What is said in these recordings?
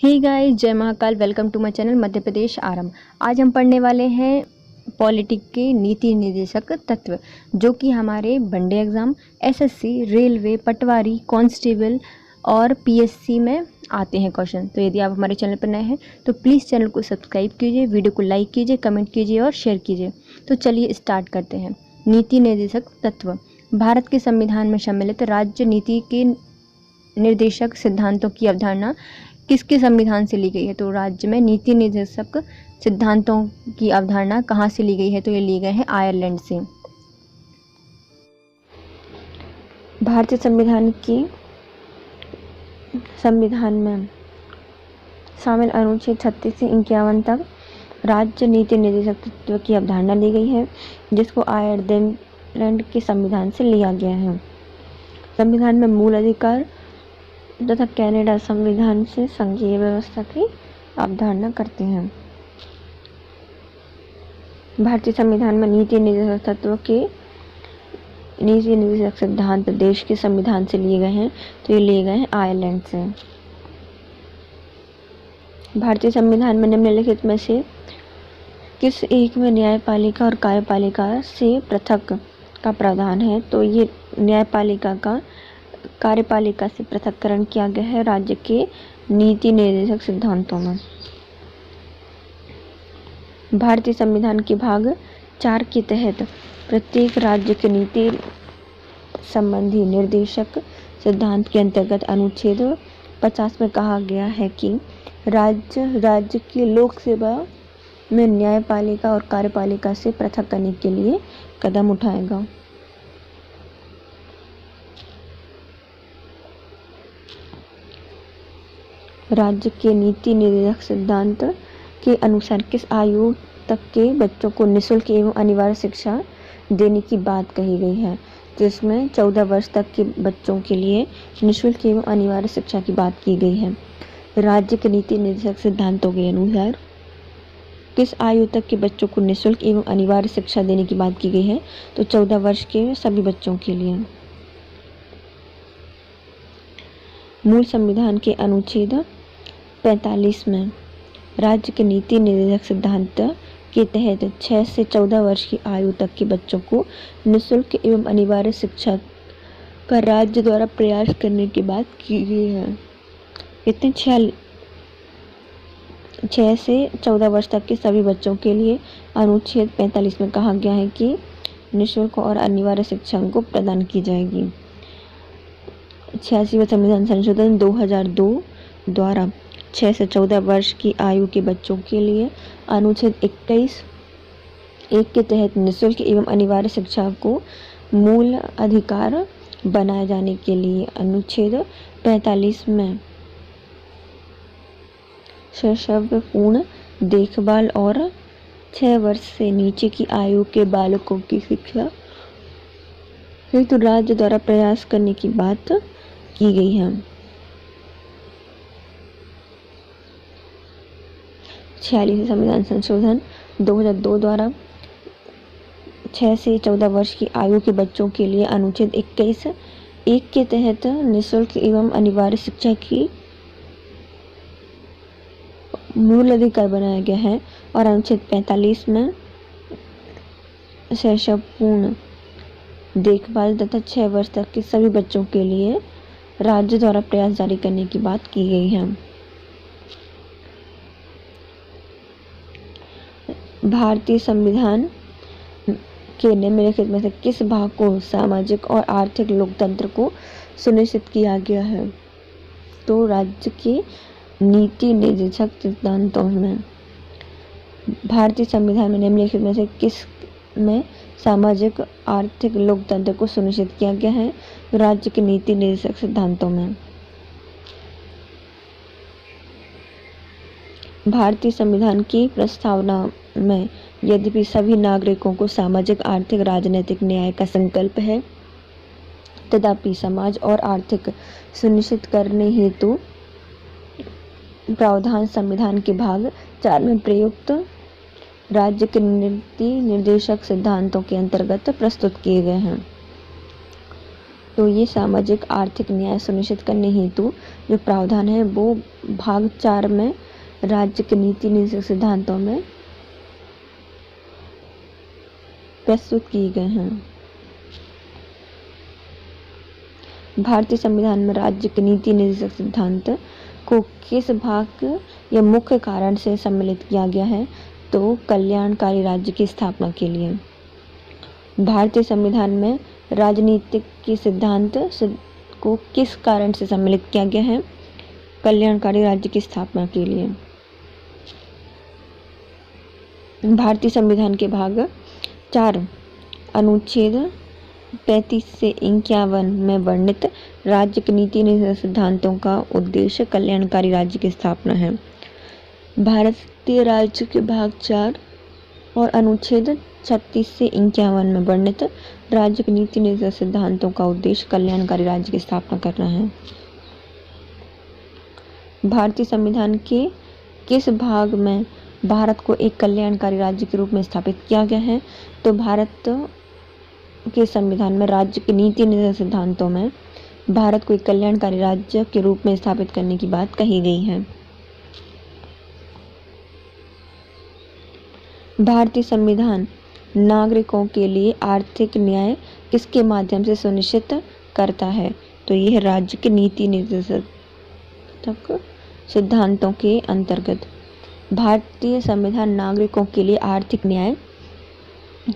हे guys, जय Mahakal. Welcome to my channel Madhya Pradesh Aarambh. आज हम पढ़ने वाले हैं पॉलिटिक के नीति निर्देशक तत्व, जो कि हमारे वनडे एग्ज़ाम, एसएससी, रेलवे, पटवारी, कांस्टेबल और पीएससी में आते हैं क्वेश्चन। तो यदि आप हमारे चैनल पर नए हैं तो प्लीज़ चैनल को सब्सक्राइब कीजिए, वीडियो को लाइक कीजिए, कमेंट कीजिए और शेयर कीजिए। तो चलिए स्टार्ट करते हैं। नीति निर्देशक तत्व। भारत के संविधान में सम्मिलित राज्य नीति के निर्देशक सिद्धांतों की अवधारणा किसके संविधान से ली गई है? तो राज्य में नीति निर्देशक सिद्धांतों की अवधारणा कहाँ से ली गई है? तो ये लिए गए हैं आयरलैंड से। भारतीय संविधान में शामिल अनुच्छेद 36 से 51 तक राज्य नीति निर्देशक तत्व की अवधारणा ली गई है, जिसको आयरलैंड के संविधान से लिया गया है। संविधान में मूल अधिकार तथा कनाडा संविधान से संघीय व्यवस्था की अवधारणा करते हैं। भारतीय संविधान में नीति निर्देशक तत्व के नीति निर्देशक सिद्धांत देश के संविधान से लिए गए हैं, तो ये लिए गए हैं आयरलैंड से। भारतीय संविधान में निम्नलिखित में से किस एक में न्यायपालिका और कार्यपालिका से पृथक का प्रावधान है? तो ये न्यायपालिका का कार्यपालिका से पृथक्करण किया गया है राज्य के नीति निर्देशक सिद्धांतों में। भारतीय संविधान के भाग 4 के तहत प्रत्येक राज्य के नीति संबंधी निर्देशक सिद्धांत के अंतर्गत अनुच्छेद 50 में कहा गया है कि राज्य की लोक सेवा में न्यायपालिका और कार्यपालिका से पृथक करने के लिए कदम उठाएगा। राज्य के नीति निर्देशक सिद्धांत के अनुसार किस आयु तक के बच्चों को निःशुल्क एवं अनिवार्य शिक्षा देने की बात कही गई है? जिसमें 14 वर्ष तक के बच्चों के लिए निःशुल्क एवं अनिवार्य शिक्षा की बात की गई है। राज्य के नीति निर्देशक सिद्धांतों के अनुसार किस आयु तक के बच्चों को निःशुल्क एवं अनिवार्य शिक्षा देने की बात की गई है? तो 14 वर्ष के सभी बच्चों के लिए। मूल संविधान के अनुच्छेद 45 में राज्य के नीति निर्देशक सिद्धांत के तहत 6 से 14 वर्ष की आयु तक के बच्चों को निःशुल्क एवं अनिवार्य शिक्षा का राज्य द्वारा प्रयास करने की बात की गई है। इतने 6 से 14 वर्ष तक के सभी बच्चों के लिए अनुच्छेद 45 में कहा गया है कि निःशुल्क और अनिवार्य शिक्षा को प्रदान की जाएगी। 86वां संविधान संशोधन 2002 द्वारा 6 से 14 वर्ष की आयु के बच्चों के लिए अनुच्छेद 21(1) के तहत निःशुल्क एवं अनिवार्य शिक्षा को मूल अधिकार बनाए जाने के लिए अनुच्छेद 45 में शैशवपूर्ण देखभाल और 6 वर्ष से नीचे की आयु के बालकों की शिक्षा हेतु राज्य द्वारा प्रयास करने की बात की गई है। 46 संविधान संशोधन 2002 द्वारा 6 से 14 वर्ष की आयु के बच्चों के लिए अनुच्छेद 21(1) के तहत निःशुल्क एवं अनिवार्य शिक्षा की मूल अधिकार बनाया गया है और अनुच्छेद 45 में शैशवपूर्ण देखभाल तथा 6 वर्ष तक के सभी बच्चों के लिए राज्य द्वारा प्रयास जारी करने की बात की गई है। भारतीय संविधान के निम्नलिखित में से किस भाग को सामाजिक और आर्थिक लोकतंत्र को सुनिश्चित किया गया है? तो राज्य के नीति निर्देशक सिद्धांतों में भारतीय संविधान में निम्नलिखित में से किस में सामाजिक आर्थिक लोकतंत्र को सुनिश्चित किया गया है? राज्य के नीति निर्देशक सिद्धांतों में भारतीय संविधान की प्रस्तावना में यद्यपि सभी नागरिकों को सामाजिक, आर्थिक, राजनीतिक न्याय का संकल्प है, तथापि समाज और आर्थिक सुनिश्चित करने हेतु प्रावधान संविधान के भाग 4 में प्रयुक्त राज्य के नीति निर्देशक सिद्धांतों के अंतर्गत प्रस्तुत किए गए हैं। तो ये सामाजिक आर्थिक न्याय सुनिश्चित करने हेतु जो प्रावधान है वो भाग 4 में राज्य के नीति निर्देशक सिद्धांतों में प्रस्तुत किए गए हैं। भारतीय संविधान में राज्य के नीति निर्देशक सिद्धांत को किस भाग या मुख्य कारण से सम्मिलित किया गया है? तो कल्याणकारी राज्य की स्थापना के लिए। भारतीय संविधान में राजनीतिक के सिद्धांत को किस कारण से सम्मिलित किया गया है? कल्याणकारी राज्य की स्थापना के लिए। भारतीय संविधान के भाग 4 अनुच्छेद 35 से 51 में वर्णित राज्य के नीति निर्देशक सिद्धांतों का उद्देश्य कल्याणकारी राज्य की स्थापना है। भारतीय राज्य के भाग 4 और अनुच्छेद 36 से 51 में वर्णित राज्य के नीति निर्देशक सिद्धांतों का उद्देश्य कल्याणकारी राज्य की स्थापना करना है। भारतीय संविधान के किस भाग में भारत को एक कल्याणकारी राज्य के रूप में स्थापित किया गया है? तो भारत के संविधान में राज्य के नीति निर्देशक सिद्धांतों में भारत को एक कल्याणकारी राज्य के रूप में स्थापित करने की बात कही गई है। भारतीय संविधान नागरिकों के लिए आर्थिक न्याय किसके माध्यम से सुनिश्चित करता है? तो यह राज्य के नीति निर्देशक सिद्धांतों के अंतर्गत। भारतीय संविधान नागरिकों के लिए आर्थिक न्याय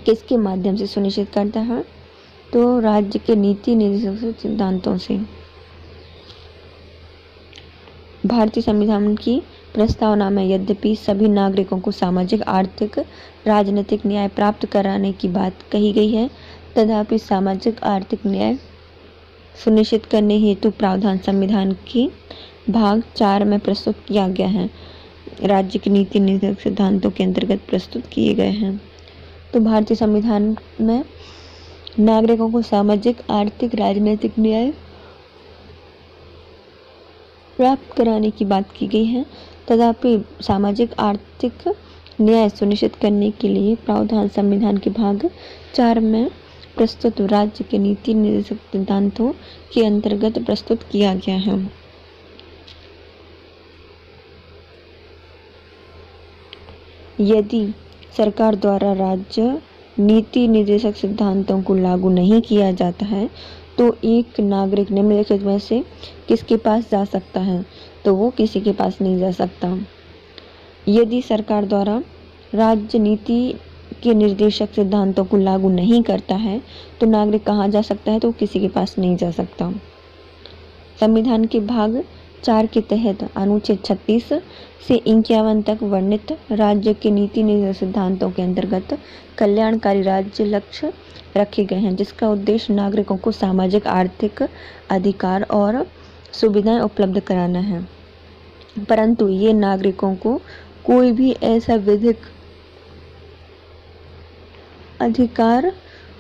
किसके माध्यम से सुनिश्चित करता है? तो राज्य के नीति निर्देशक सिद्धांतों से। भारतीय संविधान की प्रस्तावना में यद्यपि सभी नागरिकों को सामाजिक, आर्थिक, राजनीतिक न्याय प्राप्त कराने की बात कही गई है, तथापि सामाजिक आर्थिक न्याय सुनिश्चित करने हेतु प्रावधान संविधान के भाग 4 में प्रस्तुत किया गया है, राज्य के नीति निर्देशक सिद्धांतों के अंतर्गत प्रस्तुत किए गए हैं। तो भारतीय संविधान में नागरिकों को सामाजिक, आर्थिक, राजनीतिक न्याय प्राप्त कराने की बात की गई है, तथापि सामाजिक आर्थिक न्याय सुनिश्चित करने के लिए प्रावधान संविधान के भाग 4 में प्रस्तुत राज्य के नीति निर्देशक सिद्धांतों के अंतर्गत प्रस्तुत किया गया है। यदि सरकार द्वारा राज्य नीति निर्देशक सिद्धांतों को लागू नहीं किया जाता है तो एक नागरिक निम्नलिखित में से किसके पास जा सकता है? तो वो किसी के पास नहीं जा सकता। यदि सरकार द्वारा राज्य नीति के निर्देशक सिद्धांतों को लागू नहीं करता है तो नागरिक कहाँ जा सकता है? तो किसी के पास नहीं जा सकता। संविधान के भाग 4 के तहत अनुच्छेद 36 से 51 तक वर्णित राज्य के नीति निर्देशक सिद्धांतों के अंतर्गत कल्याणकारी राज्य लक्ष्य रखे गए हैं, जिसका उद्देश्य नागरिकों को सामाजिक, आर्थिक अधिकार और सुविधाएं उपलब्ध कराना है। परंतु ये नागरिकों को कोई भी ऐसा विधिक अधिकार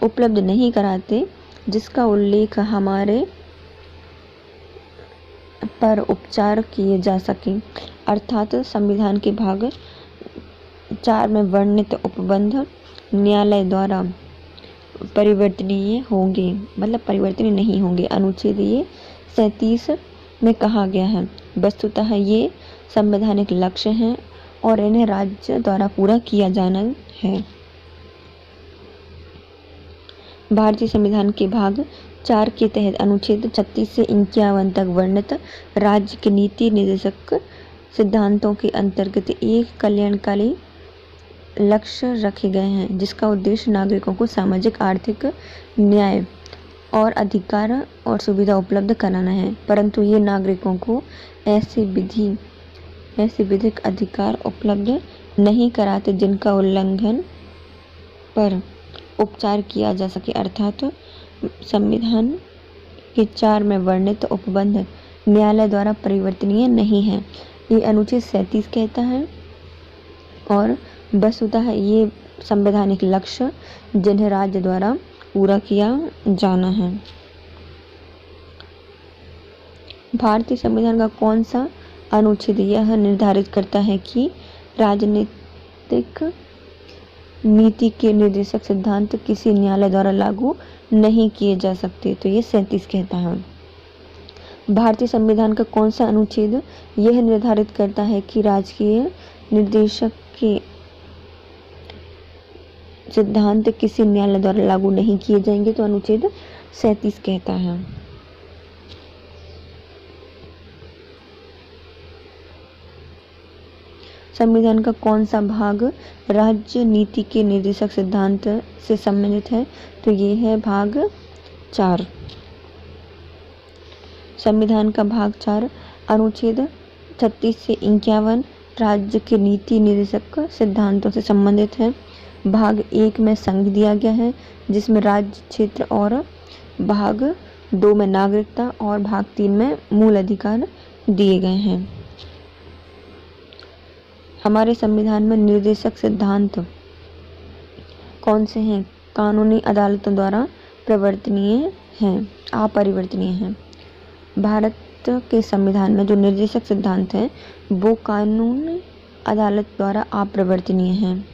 उपलब्ध नहीं कराते जिसका उल्लेख हमारे पर उपचार किए जा सके, अर्थात संविधान के भाग 4 में वर्णित उपबंध न्यायालय द्वारा परिवर्तनीय होंगे, मतलब परिवर्तनीय नहीं होंगे। अनुच्छेद 37 में कहा गया है, वस्तुतः ये संवैधानिक लक्ष्य हैं और इन्हें राज्य द्वारा पूरा किया जाना है। भारतीय संविधान के भाग 4 के तहत अनुच्छेद 36 से 51 तक वर्णित राज्य के नीति निर्देशक सिद्धांतों के अंतर्गत एक कल्याणकारी लक्ष्य रखे गए हैं, जिसका उद्देश्य नागरिकों को सामाजिक, आर्थिक न्याय और अधिकार और सुविधा उपलब्ध कराना है। परंतु ये नागरिकों को ऐसे विधिक अधिकार उपलब्ध नहीं कराते जिनका उल्लंघन पर उपचार किया जा सके, अर्थात संविधान के 4 में वर्णित उपबंध न्यायालय द्वारा परिवर्तनीय नहीं है, ये अनुच्छेद 37 कहता है। और वस्तुतः ये संवैधानिक लक्ष्य जिन्हें राज्य द्वारा पूरा किया जाना है। भारतीय संविधान का कौन सा अनुच्छेद यह निर्धारित करता है कि राजनीतिक नीति के निर्देशक सिद्धांत किसी न्यायालय द्वारा लागू नहीं किए जा सकते। तो ये 37 कहता है। भारतीय संविधान का कौन सा अनुच्छेद यह निर्धारित करता है कि राजकीय निर्देशक के सिद्धांत किसी न्यायालय द्वारा लागू नहीं किए जाएंगे? तो अनुच्छेद 37 कहता है। संविधान का कौन सा भाग राज्य नीति के निर्देशक सिद्धांत से संबंधित है? तो ये है भाग 4। संविधान का भाग 4 अनुच्छेद 36 से 51 राज्य के नीति निर्देशक सिद्धांतों से संबंधित है। भाग 1 में संघ दिया गया है जिसमें राज्य, क्षेत्र, और भाग 2 में नागरिकता और भाग 3 में मूल अधिकार दिए गए हैं। हमारे संविधान में निर्देशक सिद्धांत कौन से हैं? कानूनी अदालतों द्वारा प्रवर्तनीय हैं, अपरिवर्तनीय हैं। भारत के संविधान में जो निर्देशक सिद्धांत है वो कानूनी अदालत द्वारा अप्रवर्तनीय हैं।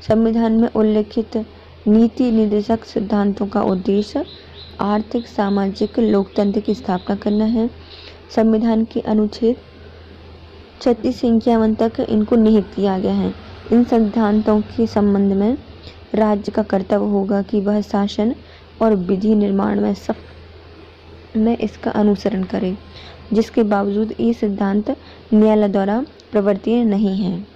संविधान में उल्लेखित नीति निर्देशक सिद्धांतों का उद्देश्य आर्थिक, सामाजिक, लोकतंत्र की स्थापना करना है। संविधान के अनुच्छेद 36 से 51 तक इनको निहित किया गया है। इन सिद्धांतों के संबंध में राज्य का कर्तव्य होगा कि वह शासन और विधि निर्माण में इसका अनुसरण करे, जिसके बावजूद ये सिद्धांत न्यायालय द्वारा प्रवर्तनीय नहीं है।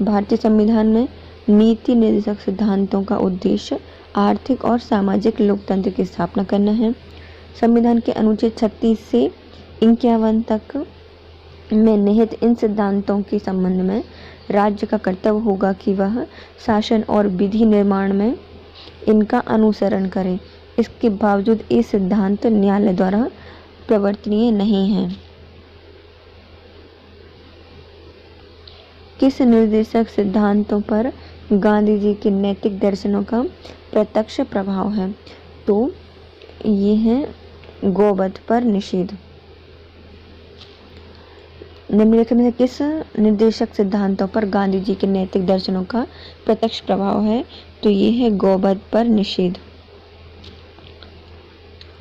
भारतीय संविधान में नीति निर्देशक सिद्धांतों का उद्देश्य आर्थिक और सामाजिक लोकतंत्र की स्थापना करना है। संविधान के अनुच्छेद 36 से 51 तक में निहित इन सिद्धांतों के संबंध में राज्य का कर्तव्य होगा कि वह शासन और विधि निर्माण में इनका अनुसरण करे। इसके बावजूद ये सिद्धांत न्यायालय द्वारा प्रवर्तनीय नहीं है। किस निर्देशक सिद्धांतों पर गांधी जी के नैतिक दर्शनों का प्रत्यक्ष प्रभाव है? तो ये है गौवध पर निषेध। निम्नलिखित में से किस निर्देशक सिद्धांतों पर गांधी जी के नैतिक दर्शनों का प्रत्यक्ष प्रभाव है? तो ये है गौवध पर निषेध।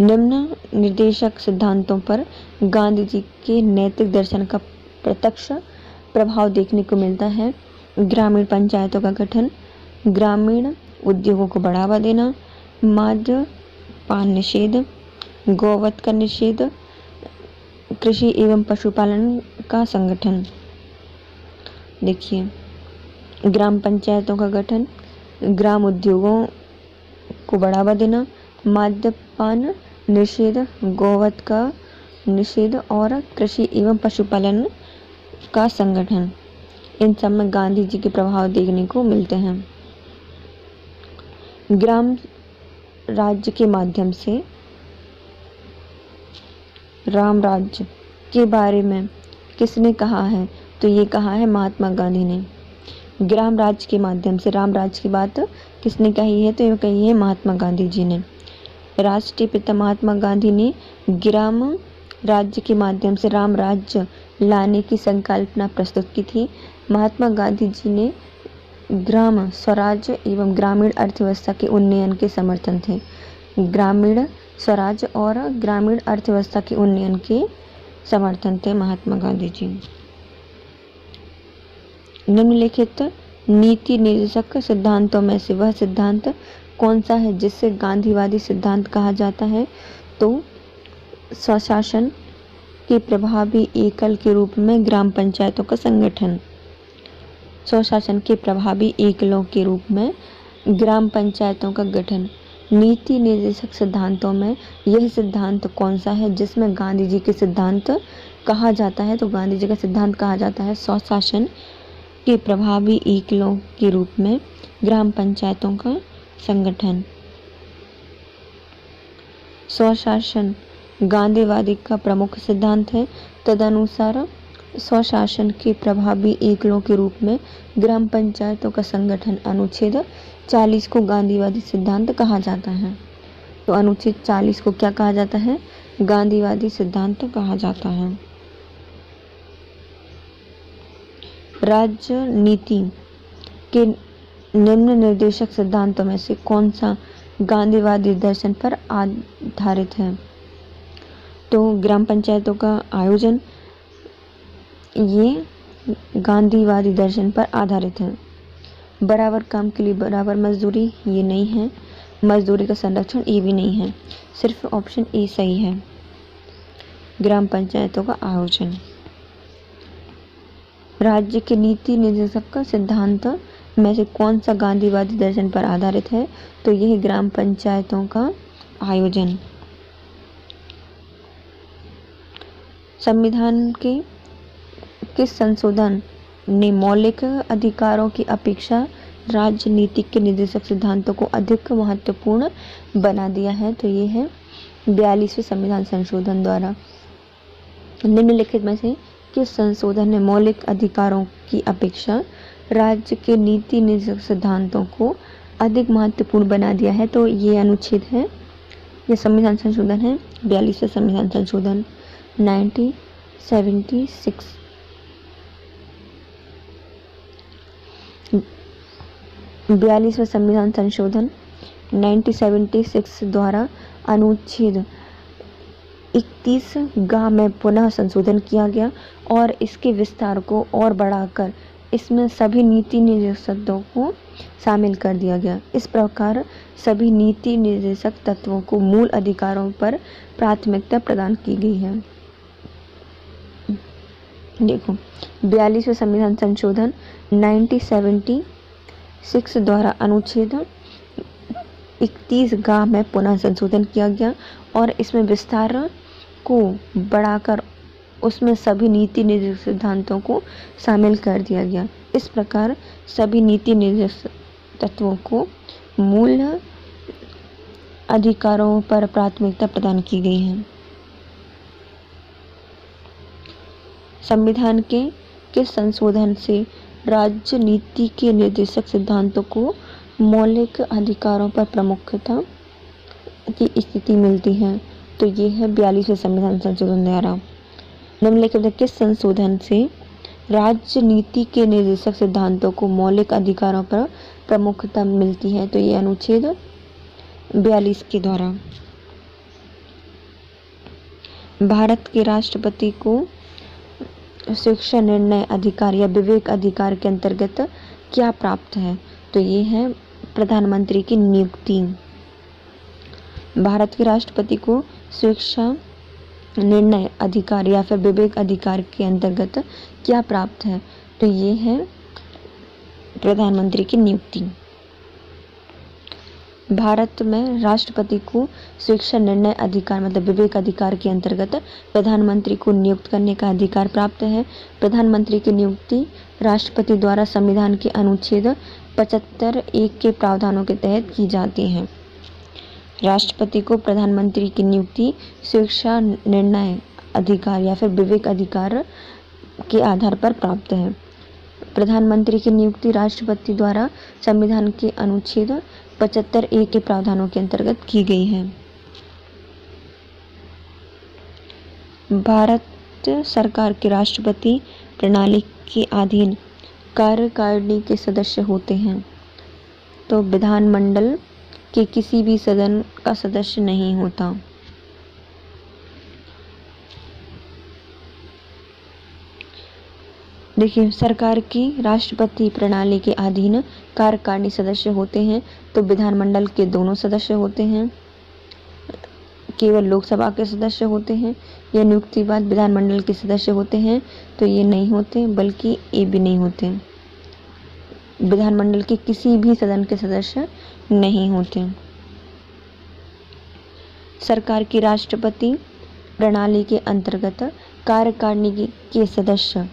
निम्न निर्देशक सिद्धांतों पर गांधी जी के नैतिक दर्शन का प्रत्यक्ष प्रभाव देखने को मिलता है। ग्रामीण पंचायतों का गठन, ग्रामीण उद्योगों को बढ़ावा देना, मद्यपान निषेध, गौवध का निषेध, कृषि एवं पशुपालन का संगठन। देखिए, ग्राम पंचायतों का गठन, ग्राम उद्योगों को बढ़ावा देना, मद्यपान निषेध, गौवध का निषेध और कृषि एवं पशुपालन का संगठन, इन सब में गांधी जी के प्रभाव देखने को मिलते हैं। ग्राम राज्य के माध्यम से राम राज्य के बारे में किसने कहा है? तो ये कहा है महात्मा गांधी ने। ग्राम राज्य के माध्यम से राम राज्य की बात किसने कही है? तो ये कही है महात्मा गांधी जी ने। राष्ट्रीय पिता महात्मा गांधी ने ग्राम राज्य के माध्यम से राम राज्य लाने की संकल्पना प्रस्तुत की थी। महात्मा गांधी जी ने ग्राम स्वराज्य एवं ग्रामीण अर्थव्यवस्था के उन्नयन के समर्थन थे। ग्रामीण स्वराज और ग्रामीण अर्थव्यवस्था के उन्नयन के समर्थन थे महात्मा गांधी जी। निम्नलिखित नीति निर्देशक सिद्धांतों में से वह सिद्धांत कौन सा है जिसे गांधीवादी सिद्धांत कहा जाता है? तो स्वशासन के प्रभावी एकल के रूप में ग्राम पंचायतों का संगठन। स्वशासन के प्रभावी एकलों के रूप में ग्राम पंचायतों का गठन। नीति निर्देशक सिद्धांतों में यह सिद्धांत कौन सा है जिसमें गांधी जी के सिद्धांत कहा जाता है? तो गांधी जी का सिद्धांत कहा जाता है स्वशासन के प्रभावी एकलों के रूप में ग्राम पंचायतों का संगठन। स्वशासन गांधीवादी का प्रमुख सिद्धांत है। तदनुसार स्वशासन के प्रभावी एकलों के रूप में ग्राम पंचायतों का संगठन अनुच्छेद 40 को गांधीवादी सिद्धांत कहा जाता है। तो अनुच्छेद 40 को क्या कहा जाता है? गांधीवादी सिद्धांत कहा जाता है। राज्य नीति के निम्न निर्देशक सिद्धांतों में से कौन सा गांधीवादी दर्शन पर आधारित है? तो ग्राम पंचायतों का आयोजन ये गांधीवादी दर्शन पर आधारित है। बराबर काम के लिए बराबर मजदूरी ये नहीं है। मजदूरी का संरक्षण ये भी नहीं है। सिर्फ ऑप्शन ए सही है, ग्राम पंचायतों का आयोजन। राज्य के नीति निर्देशक का सिद्धांत में से कौन सा गांधीवादी दर्शन पर आधारित है? तो यह ग्राम पंचायतों का आयोजन। संविधान के किस संशोधन ने मौलिक अधिकारों की अपेक्षा राजनीतिक के निर्देशक सिद्धांतों को अधिक महत्वपूर्ण बना दिया है? तो ये है 42वें संविधान संशोधन द्वारा। निम्नलिखित में से किस संशोधन ने मौलिक अधिकारों की अपेक्षा राज्य के नीति निर्देशक सिद्धांतों को अधिक महत्वपूर्ण बना दिया है? तो ये अनुच्छेद है, यह संविधान संशोधन है 42वें संविधान संशोधन 1976। 42वें संविधान संशोधन 1976 द्वारा अनुच्छेद 31 में पुनः संशोधन किया गया और इसके विस्तार को और बढ़ाकर इसमें सभी नीति निर्देशकों को शामिल कर दिया गया। इस प्रकार सभी नीति निर्देशक तत्वों को मूल अधिकारों पर प्राथमिकता प्रदान की गई है। देखो 42वें संविधान संशोधन 1976 द्वारा अनुच्छेद 31 में पुनः संशोधन किया गया और इसमें विस्तार को बढ़ाकर उसमें सभी नीति निर्देशक सिद्धांतों को शामिल कर दिया गया। इस प्रकार सभी नीति निर्देशक तत्वों को मूल अधिकारों पर प्राथमिकता प्रदान की गई है। संविधान के किस संशोधन से राज्य नीति के निर्देशक सिद्धांतों को मौलिक अधिकारों पर प्रमुखता की स्थिति मिलती है? तो ये है 42वें संविधान संशोधन द्वारा। निम्नलिखित किस संशोधन से राज्य नीति के निर्देशक सिद्धांतों को मौलिक अधिकारों पर प्रमुखता मिलती है? तो ये अनुच्छेद 42 के द्वारा। भारत के राष्ट्रपति को शिक्षा निर्णय अधिकार या विवेक अधिकार के अंतर्गत क्या प्राप्त है? तो ये है प्रधानमंत्री की नियुक्ति। भारत के राष्ट्रपति को शिक्षा निर्णय अधिकार या फिर विवेक अधिकार के अंतर्गत क्या प्राप्त है? तो ये है प्रधानमंत्री की नियुक्ति। भारत में राष्ट्रपति को शिक्षा निर्णय अधिकार मतलब विवेक अधिकार के अंतर्गत प्रधानमंत्री को नियुक्त करने का अधिकार प्राप्त है। प्रधानमंत्री की नियुक्ति राष्ट्रपति द्वारा संविधान के अनुच्छेद 75(1) के प्रावधानों के तहत की जाती है। राष्ट्रपति को प्रधानमंत्री की नियुक्ति शिक्षा निर्णय अधिकार या फिर विवेक अधिकार के आधार पर प्राप्त है। प्रधानमंत्री की नियुक्ति राष्ट्रपति द्वारा संविधान के अनुच्छेद 75(1) के प्रावधानों के अंतर्गत की गई है। भारत सरकार के राष्ट्रपति प्रणाली के अधीन कार्यकारिणी के सदस्य होते हैं। तो विधानमंडल के किसी भी सदन का सदस्य नहीं होता। देखिए, सरकार की राष्ट्रपति प्रणाली के अधीन कार्यकारिणी सदस्य होते हैं। तो विधानमंडल के दोनों सदस्य होते हैं, केवल लोकसभा के सदस्य होते हैं। या नियुक्ति बाद विधानमंडल के सदस्य होते हैं? तो ये नहीं होते, बल्कि ये भी नहीं होते। विधानमंडल के किसी भी सदन के सदस्य नहीं होते। सरकार की राष्ट्रपति प्रणाली के अंतर्गत कार्यकारिणी के सदस्य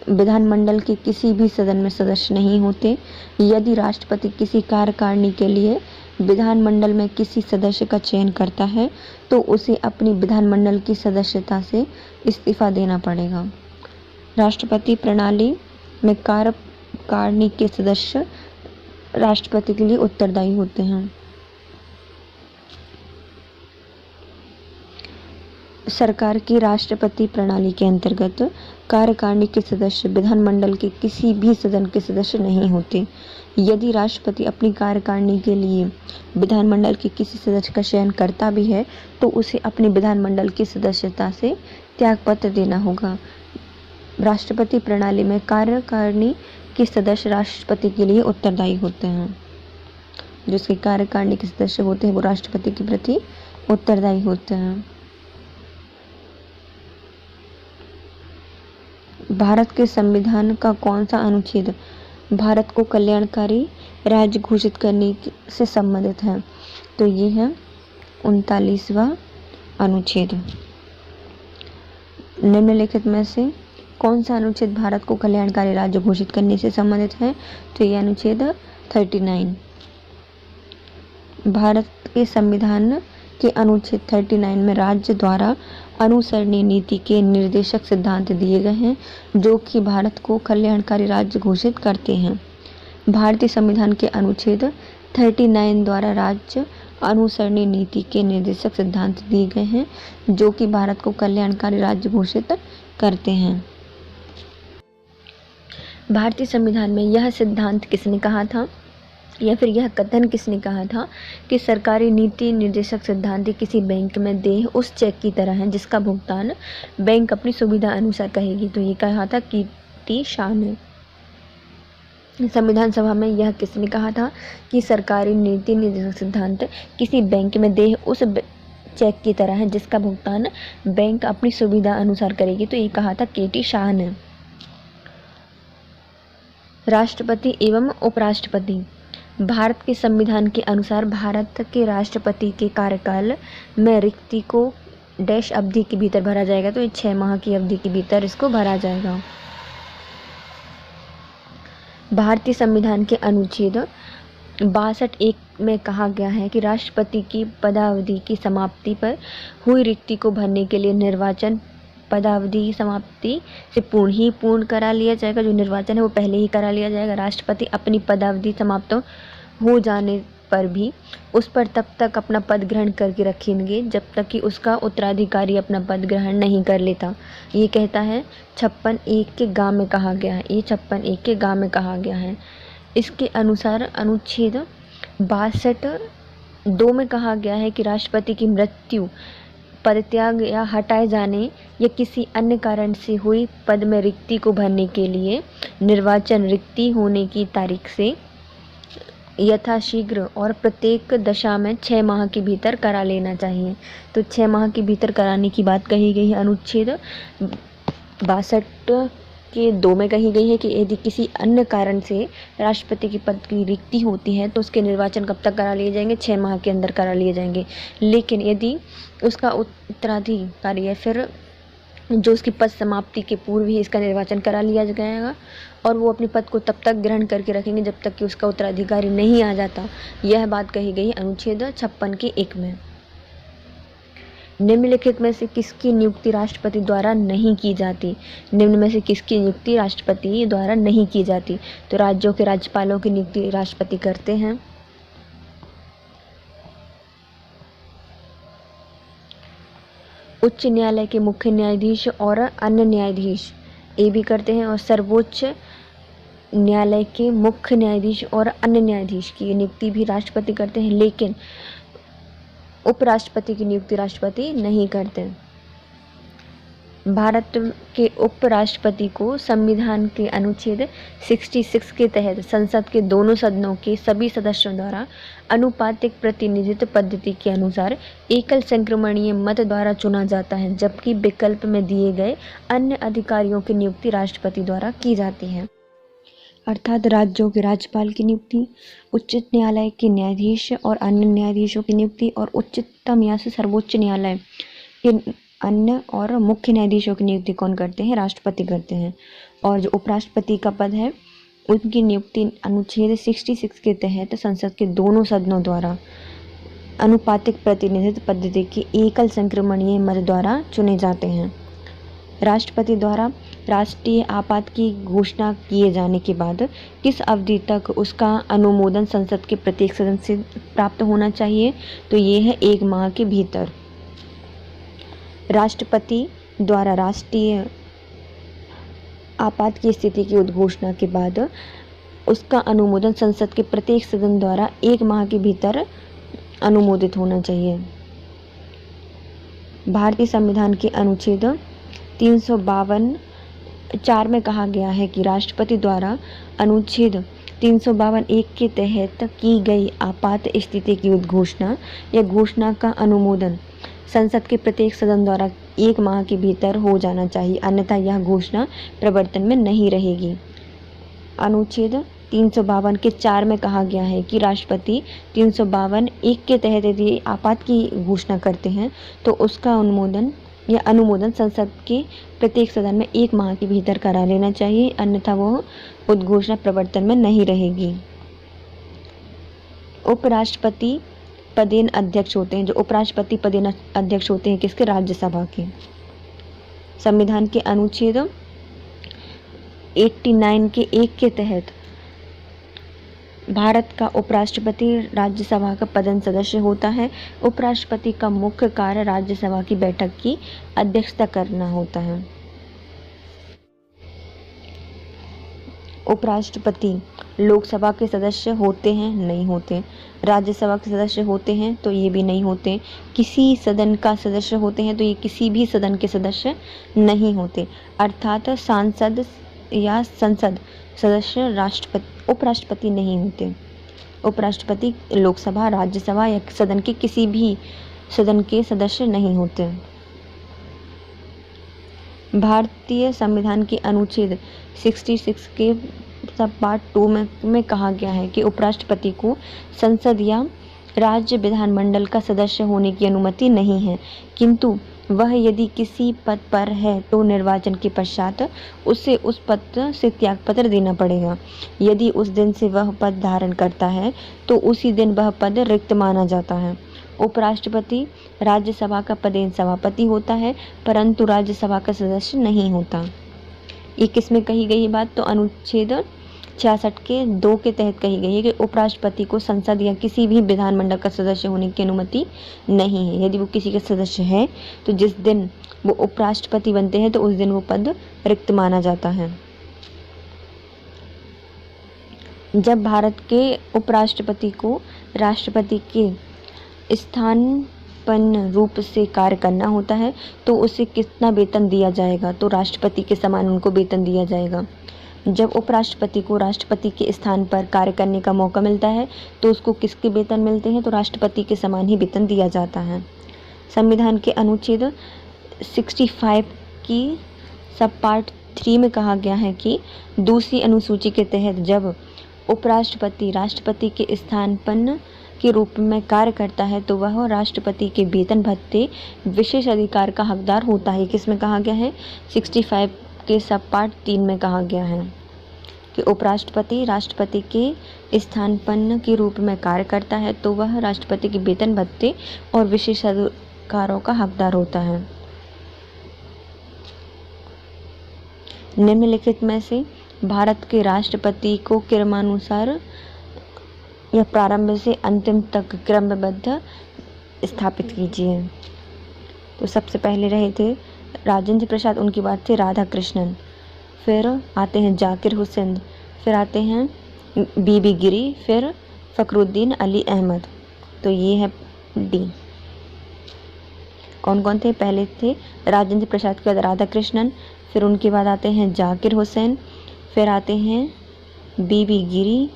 विधानमंडल के किसी भी सदन में सदस्य नहीं होते। यदि राष्ट्रपति किसी कार्यकारिणी के लिए विधानमंडल में किसी सदस्य का चयन करता है तो उसे अपनी विधानमंडल की सदस्यता से इस्तीफा देना पड़ेगा। राष्ट्रपति प्रणाली में कार्यकारिणी के सदस्य राष्ट्रपति के लिए उत्तरदायी होते हैं। सरकार की राष्ट्रपति प्रणाली के अंतर्गत कार्यकारिणी के सदस्य विधानमंडल के किसी भी सदन के सदस्य नहीं होते। यदि राष्ट्रपति अपनी कार्यकारिणी के लिए विधानमंडल के किसी सदस्य का चयन करता भी है तो उसे अपने विधानमंडल की सदस्यता से त्यागपत्र देना होगा। राष्ट्रपति प्रणाली में कार्यकारिणी के सदस्य राष्ट्रपति के लिए उत्तरदायी होते हैं। जो इसके कार्यकारिणी के सदस्य होते हैं वो राष्ट्रपति के प्रति उत्तरदायी होते हैं। भारत के संविधान का कौन सा अनुच्छेद भारत को कल्याणकारी राज्य घोषित करने से संबंधित है? तो ये है 39वां अनुच्छेद। निम्नलिखित में से कौन सा अनुच्छेद भारत को कल्याणकारी राज्य घोषित करने से संबंधित है? तो ये अनुच्छेद 39। भारत के संविधान के अनुच्छेद 39 में राज्य द्वारा अनुसरणीय नीति के निर्देशक सिद्धांत दिए गए हैं जो कि भारत को कल्याणकारी राज्य घोषित करते हैं। भारतीय संविधान के अनुच्छेद 39 द्वारा राज्य अनुसरणीय नीति के निर्देशक सिद्धांत दिए गए हैं जो कि भारत को कल्याणकारी राज्य घोषित करते हैं। भारतीय संविधान में यह सिद्धांत किसने कहा था या फिर यह कथन किसने कहा था कि सरकारी नीति निर्देशक सिद्धांत किसी बैंक में देय उस चेक की तरह है जिसका भुगतान बैंक अपनी सुविधा अनुसार करेगी? तो ये कहा था कीर्ति शाह ने। संविधान सभा में यह किसने कहा था कि सरकारी नीति निर्देशक सिद्धांत किसी बैंक में देय उस चेक की तरह है जिसका भुगतान बैंक अपनी सुविधा अनुसार करेगी? तो ये कहा था कीर्ति शाह ने। राष्ट्रपति एवं उपराष्ट्रपति। भारत के संविधान के अनुसार भारत के राष्ट्रपति के कार्यकाल में रिक्ति को डैश अवधि के भीतर भरा जाएगा? तो ये 6 माह की अवधि के भीतर इसको भरा जाएगा। भारतीय संविधान के अनुच्छेद 62(1) में कहा गया है कि राष्ट्रपति की पदावधि की समाप्ति पर हुई रिक्ति को भरने के लिए निर्वाचन पदावधि की समाप्ति से पूर्ण करा लिया जाएगा। जो निर्वाचन है वो पहले ही करा लिया जाएगा। राष्ट्रपति अपनी पदावधि समाप्त हो जाने पर भी उस पर तब तक अपना पद ग्रहण करके रखेंगे जब तक कि उसका उत्तराधिकारी अपना पद ग्रहण नहीं कर लेता। ये कहता है 56(1) के ग में कहा गया है। ये 56(1) के ग में कहा गया है। इसके अनुसार अनुच्छेद 62(2) में कहा गया है कि राष्ट्रपति की मृत्यु, पदत्याग या हटाए जाने या किसी अन्य कारण से हुई पद में रिक्ति को भरने के लिए निर्वाचन रिक्ति होने की तारीख से यथाशीघ्र और प्रत्येक दशा में 6 माह के भीतर करा लेना चाहिए। तो 6 माह के भीतर कराने की बात कही गई है। अनुच्छेद 62 के 2 में कही गई है कि यदि किसी अन्य कारण से राष्ट्रपति की पद की रिक्ति होती है तो उसके निर्वाचन कब तक करा लिए जाएंगे? 6 माह के अंदर करा लिए जाएंगे। लेकिन यदि उसका उत्तराधिकारी या फिर जो उसकी पद समाप्ति के पूर्व ही इसका निर्वाचन करा लिया जाएगा और वो अपने पद को तब तक ग्रहण करके रखेंगे जब तक कि उसका उत्तराधिकारी नहीं आ जाता। यह बात कही गई अनुच्छेद 56 के 1 में। निम्नलिखित में से किसकी नियुक्ति राष्ट्रपति द्वारा नहीं की जाती? निम्न में से किसकी नियुक्ति राष्ट्रपति द्वारा नहीं की जाती? तो राज्यों के राज्यपालों की नियुक्ति राष्ट्रपति करते हैं। उच्च न्यायालय के मुख्य न्यायाधीश और अन्य न्यायाधीश ये भी करते हैं और सर्वोच्च न्यायालय के मुख्य न्यायाधीश और अन्य न्यायाधीश की नियुक्ति भी राष्ट्रपति करते हैं, लेकिन उपराष्ट्रपति की नियुक्ति राष्ट्रपति नहीं करते। भारत के उपराष्ट्रपति को संविधान के अनुच्छेद 66 के तहत संसद के दोनों सदनों के सभी सदस्यों द्वारा अनुपातिक प्रतिनिधित्व पद्धति के अनुसार एकल संक्रमणीय मत द्वारा चुना जाता है, जबकि विकल्प में दिए गए अन्य अधिकारियों की नियुक्ति राष्ट्रपति द्वारा की जाती है। अर्थात राज्यों के राज्यपाल की नियुक्ति, उच्च न्यायालय के न्यायाधीश और अन्य न्यायाधीशों की नियुक्ति और उच्चतम या सर्वोच्च न्यायालय के अन्य और मुख्य न्यायाधीशों की नियुक्ति कौन करते हैं? राष्ट्रपति करते हैं। और जो उपराष्ट्रपति का पद है उनकी नियुक्ति अनुच्छेद 66 के तहत संसद के दोनों सदनों द्वारा अनुपातिक प्रतिनिधित्व पद्धति के एकल संक्रमणीय मत द्वारा चुने जाते हैं। राष्ट्रपति द्वारा राष्ट्रीय आपात की घोषणा किए जाने के बाद किस अवधि तक उसका अनुमोदन संसद के प्रत्येक सदन से प्राप्त होना चाहिए? तो ये है 1 माह के भीतर। राष्ट्रपति द्वारा राष्ट्रीय आपात की स्थिति की उद्घोषणा के बाद उसका अनुमोदन संसद के प्रत्येक सदन द्वारा 1 माह के भीतर अनुमोदित होना चाहिए। भारतीय संविधान के अनुच्छेद 352(4) में कहा गया है कि राष्ट्रपति द्वारा अनुच्छेद 352(1) के तहत की गई आपात स्थिति की उद्घोषणा या घोषणा का अनुमोदन संसद के प्रत्येक सदन द्वारा 1 माह के भीतर हो जाना चाहिए, अन्यथा यह घोषणा प्रवर्तन में नहीं रहेगी। अनुच्छेद 352(4) में कहा गया है कि राष्ट्रपति 352(1) के तहत यदि आपात की घोषणा करते हैं तो उसका अनुमोदन संसद के प्रत्येक सदन में 1 माह के भीतर करा लेना चाहिए, अन्यथा वह उद्घोषणा प्रवर्तन में नहीं रहेगी। उपराष्ट्रपति पदेन अध्यक्ष होते हैं। जो उपराष्ट्रपति पदेन अध्यक्ष होते हैं किसके? राज्यसभा के। संविधान के अनुच्छेद 89 के 1 के तहत भारत का उपराष्ट्रपति राज्यसभा का पदेन सदस्य होता है। उपराष्ट्रपति का मुख्य कार्य राज्यसभा की बैठक की अध्यक्षता करना होता है। उपराष्ट्रपति लोकसभा के सदस्य होते हैं? नहीं होते। राज्यसभा के सदस्य होते हैं? तो ये भी नहीं होते। किसी सदन का सदस्य होते हैं? तो ये किसी भी सदन के सदस्य नहीं होते। अर्थात सांसद या संसद सदस्य उपराष्ट्रपति नहीं होते। उपराष्ट्रपति लोकसभा, राज्यसभा या सदन के किसी भी सदन के सदस्य नहीं होते। भारतीय संविधान के अनुच्छेद 66 के सब पार्ट 2 में कहा गया है कि उपराष्ट्रपति को संसद या राज्य विधानमंडल का सदस्य होने की अनुमति नहीं है, किंतु वह यदि किसी पद पर है तो निर्वाचन के पश्चात उसे उस पद से त्यागपत्र देना पड़ेगा। यदि उस दिन से वह पद धारण करता है तो उसी दिन वह पद रिक्त माना जाता है। उपराष्ट्रपति राज्यसभा का पदेन सभापति होता है, परंतु राज्यसभा का सदस्य नहीं होता। ये किस में कही गई बात? तो अनुच्छेद 66 के 2 के तहत कही गई है कि उपराष्ट्रपति को संसद या किसी भी विधानमंडल का सदस्य होने की अनुमति नहीं है। यदि वो किसी का सदस्य है तो जिस दिन वो उपराष्ट्रपति बनते हैं तो उस दिन वो पद रिक्त माना जाता है। जब भारत के उपराष्ट्रपति को राष्ट्रपति के स्थानापन्न रूप से कार्य करना होता है तो उसे कितना वेतन दिया जाएगा? तो राष्ट्रपति के समान उनको वेतन दिया जाएगा। जब उपराष्ट्रपति को राष्ट्रपति के स्थान पर कार्य करने का मौका मिलता है तो उसको किसके वेतन मिलते हैं? तो राष्ट्रपति के समान ही वेतन दिया जाता है। संविधान के अनुच्छेद 65 की सब पार्ट 3 में कहा गया है कि दूसरी अनुसूची के तहत जब उपराष्ट्रपति राष्ट्रपति के स्थानापन्न के रूप में कार्य करता है तो वह राष्ट्रपति के वेतन भत्ते विशेष अधिकार का हकदार होता है। किसमें कहा गया है? 65 के सब पार्ट 3 में कहा गया है कि उपराष्ट्रपति राष्ट्रपति के स्थानापन्न के रूप में कार्य करता है तो वह राष्ट्रपति के वेतन भत्ते और विशेष अधिकारों का हकदार होता है। निम्नलिखित में से भारत के राष्ट्रपति को क्रमानुसार या प्रारंभ से अंतिम तक क्रमबद्ध स्थापित कीजिए। तो सबसे पहले रहे थे राजेंद्र प्रसाद, उनके बाद थे राधा कृष्णन, फिर आते हैं जाकिर हुसैन, फिर आते हैं बीबी गिरी, फिर फखरुद्दीन अली अहमद। तो ये है डी। कौन कौन थे? पहले थे राजेंद्र प्रसाद के बाद राधा कृष्णन, फिर उनके बाद आते हैं जाकिर हुसैन, फिर आते हैं बीबी गिरी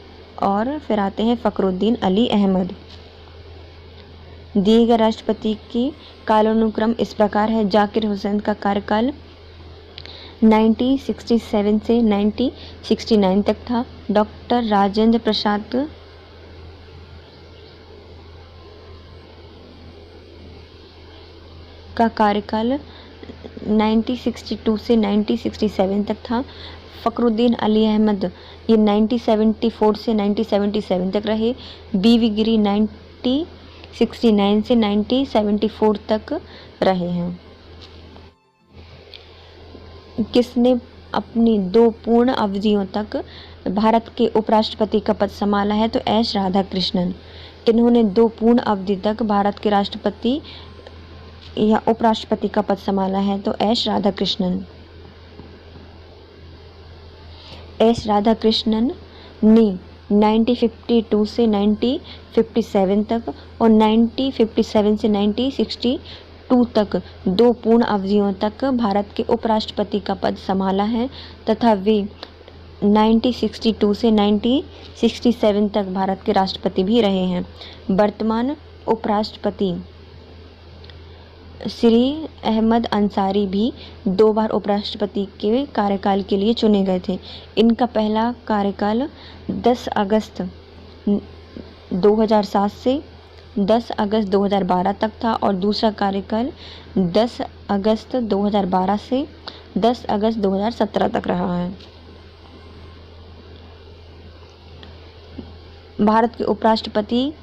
और फिर आते हैं फखरुद्दीन अली अहमद। दिए गए राष्ट्रपति की कालानुक्रम इस प्रकार है। जाकिर हुसैन का कार्यकाल 1967 से 1969 तक था। डॉक्टर राजेंद्र प्रसाद का कार्यकाल 1962 से 1967 तक था। फखरुद्दीन अली अहमद ये 1974 से 1977 तक रहे। बीबी गिरी 1969 से 1974 तक रहे हैं। किसने अपनी 2 पूर्ण अवधियों तक भारत के उपराष्ट्रपति का पद संभाला है? तो एस राधाकृष्णन। इन्होंने 2 पूर्ण अवधि तक भारत के राष्ट्रपति या उपराष्ट्रपति का पद संभाला है? तो एस राधाकृष्णन। एस राधाकृष्णन ने 1952 से 1957 तक और 1957 से 1962 तक 2 पूर्ण अवधियों तक भारत के उपराष्ट्रपति का पद संभाला है तथा वे 1962 से 1967 तक भारत के राष्ट्रपति भी रहे हैं। वर्तमान उपराष्ट्रपति श्री अहमद अंसारी भी 2 बार उपराष्ट्रपति के कार्यकाल के लिए चुने गए थे। इनका पहला कार्यकाल 10 अगस्त 2007 से 10 अगस्त 2012 तक था और दूसरा कार्यकाल 10 अगस्त 2012 से 10 अगस्त 2017 तक रहा है। भारत के उपराष्ट्रपति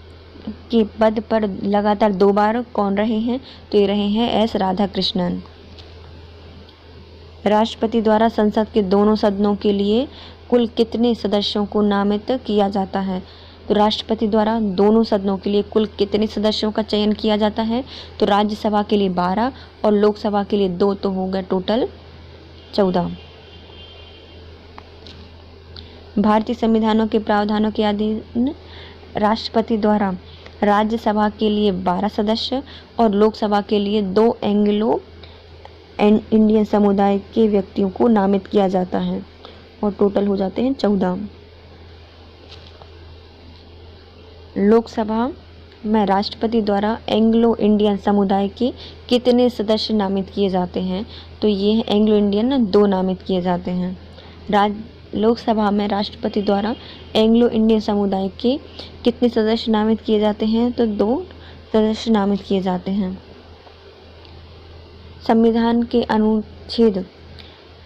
के पद पर लगातार 2 बार कौन रहे हैं? तो ये रहे हैं एस राधाकृष्णन। राष्ट्रपति द्वारा संसद के दोनों सदनों के लिए कुल कितने सदस्यों को नामित किया जाता है? तो राष्ट्रपति द्वारा दोनों सदनों के लिए कुल कितने सदस्यों का चयन किया जाता है? तो राज्यसभा के लिए 12 और लोकसभा के लिए 2, तो हो गए टोटल 14। भारतीय संविधानों के प्रावधानों के अधीन राष्ट्रपति द्वारा राज्यसभा के लिए 12 सदस्य और लोकसभा के लिए 2 एंग्लो इंडियन समुदाय के व्यक्तियों को नामित किया जाता है और टोटल हो जाते हैं 14। लोकसभा में राष्ट्रपति द्वारा एंग्लो इंडियन समुदाय के कितने सदस्य नामित किए जाते हैं? तो ये एंग्लो इंडियन 2 नामित किए जाते हैं। लोकसभा में राष्ट्रपति द्वारा एंग्लो इंडियन समुदाय के कितने सदस्य नामित किए जाते हैं? तो 2 सदस्य नामित किए जाते हैं। संविधान के अनुच्छेद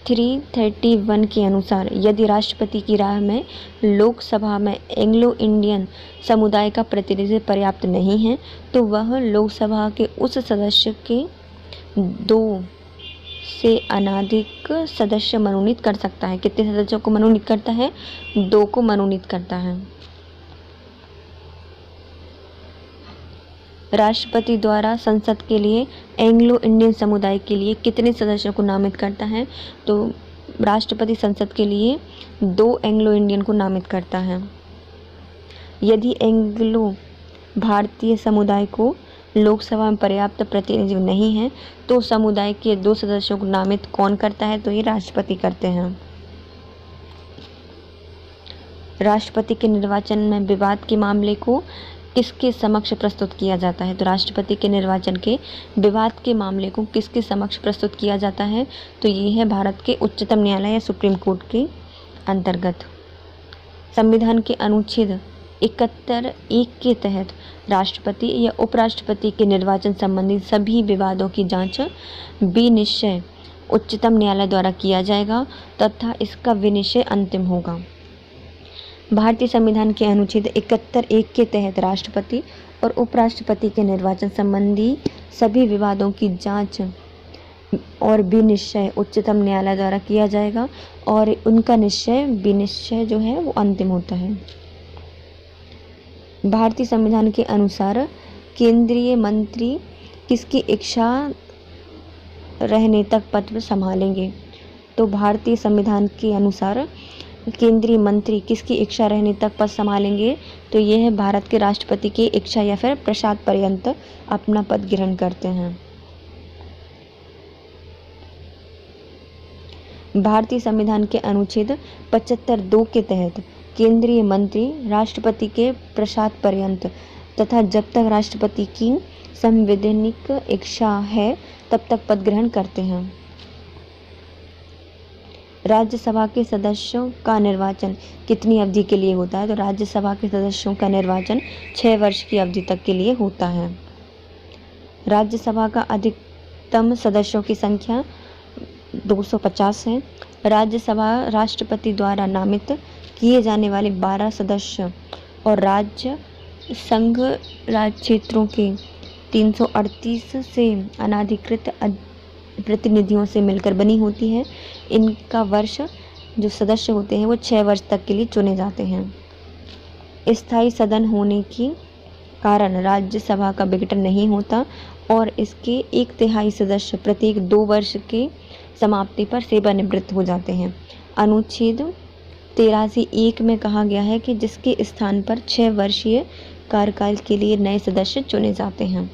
331 के अनुसार यदि राष्ट्रपति की राय में लोकसभा में एंग्लो इंडियन समुदाय का प्रतिनिधित्व पर्याप्त नहीं है तो वह लोकसभा के उस सदस्य के 2 से अनधिक सदस्य मनोनीत कर सकता है। कितने सदस्यों को मनोनीत करता है? 2 को मनोनीत करता है। राष्ट्रपति द्वारा संसद के लिए एंग्लो इंडियन समुदाय के लिए कितने सदस्यों को नामित करता है? तो राष्ट्रपति संसद के लिए 2 एंग्लो इंडियन को नामित करता है। यदि एंग्लो भारतीय समुदाय को लोकसभा में पर्याप्त प्रतिनिधित्व नहीं है तो समुदाय के 2 सदस्यों को नामित कौन करता है? तो ये राष्ट्रपति करते हैं। राष्ट्रपति के निर्वाचन में विवाद के मामले को किसके समक्ष प्रस्तुत किया जाता है? तो राष्ट्रपति के निर्वाचन के विवाद के मामले को किसके समक्ष प्रस्तुत किया जाता है? तो ये है भारत के उच्चतम न्यायालय या सुप्रीम कोर्ट के अंतर्गत। संविधान के अनुच्छेद 71(1) के तहत राष्ट्रपति या उपराष्ट्रपति के निर्वाचन संबंधी सभी विवादों की जांच विनिश्चय उच्चतम न्यायालय द्वारा किया जाएगा तथा इसका विनिश्चय अंतिम होगा। भारतीय संविधान के अनुच्छेद 71(1) के तहत राष्ट्रपति और उपराष्ट्रपति के निर्वाचन संबंधी सभी विवादों की जांच और विनिश्चय उच्चतम न्यायालय द्वारा किया जाएगा और उनका विनिश्चय जो है वो अंतिम होता है। भारतीय संविधान के अनुसार केंद्रीय मंत्री किसकी इच्छा रहने तक पद संभालेंगे? तो भारतीय संविधान के अनुसार केंद्रीय मंत्री किसकी इच्छा रहने तक पद संभालेंगे? तो ये है भारत के राष्ट्रपति की इच्छा या फिर प्रसाद पर्यंत अपना पद ग्रहण करते हैं। भारतीय संविधान के अनुच्छेद 75(2) के तहत केंद्रीय मंत्री राष्ट्रपति के प्रसाद पर्यंत तथा जब तक राष्ट्रपति की संवैधानिक इच्छा है तब तक पद ग्रहण करते हैं। राज्यसभा के सदस्यों का निर्वाचन कितनी अवधि के लिए होता है? तो राज्यसभा के सदस्यों का निर्वाचन 6 वर्ष की अवधि तक के लिए होता है। राज्यसभा का अधिकतम सदस्यों की संख्या 250 है। राज्यसभा राष्ट्रपति द्वारा नामित किए जाने वाले 12 सदस्य और राज्य संघ राज्य क्षेत्रों के 338 से अनाधिकृत प्रतिनिधियों से मिलकर बनी होती है। इनका वर्ष जो सदस्य होते हैं वो 6 वर्ष तक के लिए चुने जाते हैं। स्थायी सदन होने की कारण राज्यसभा का विघटन नहीं होता और इसके 1/3 सदस्य प्रत्येक 2 वर्ष के समाप्ति पर सेवानिवृत्त हो जाते हैं। अनुच्छेद 83(1) में कहा गया है कि जिसके स्थान पर 6 वर्षीय कार्यकाल के लिए नए सदस्य चुने जाते हैं।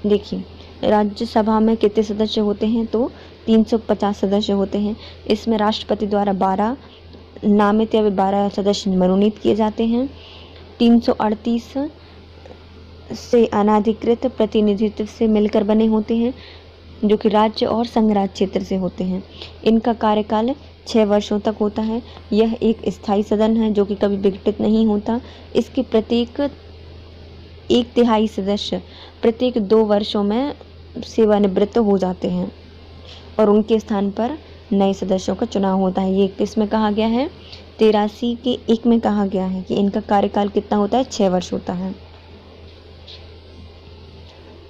देखिए, राज्यसभा में कितने सदस्य होते हैं तो 350 सदस्य होते हैं। इसमें राष्ट्रपति द्वारा 12 नामित या 12 सदस्य मनोनीत किए जाते हैं। 338 से अनाधिकृत प्रतिनिधित्व से मिलकर बने होते हैं, जो कि राज्य और संघ राज्य क्षेत्र से होते हैं। इनका कार्यकाल 6 वर्षों तक होता है। यह एक स्थायी सदन है जो कि कभी विघटित नहीं होता। इसके प्रत्येक 1/3 सदस्य प्रत्येक 2 वर्षों में सेवानिवृत्त हो जाते हैं और उनके स्थान पर नए सदस्यों का चुनाव होता है। ये किसमें कहा गया है? 83(1) में कहा गया है कि इनका कार्यकाल कितना होता है? 6 वर्ष होता है।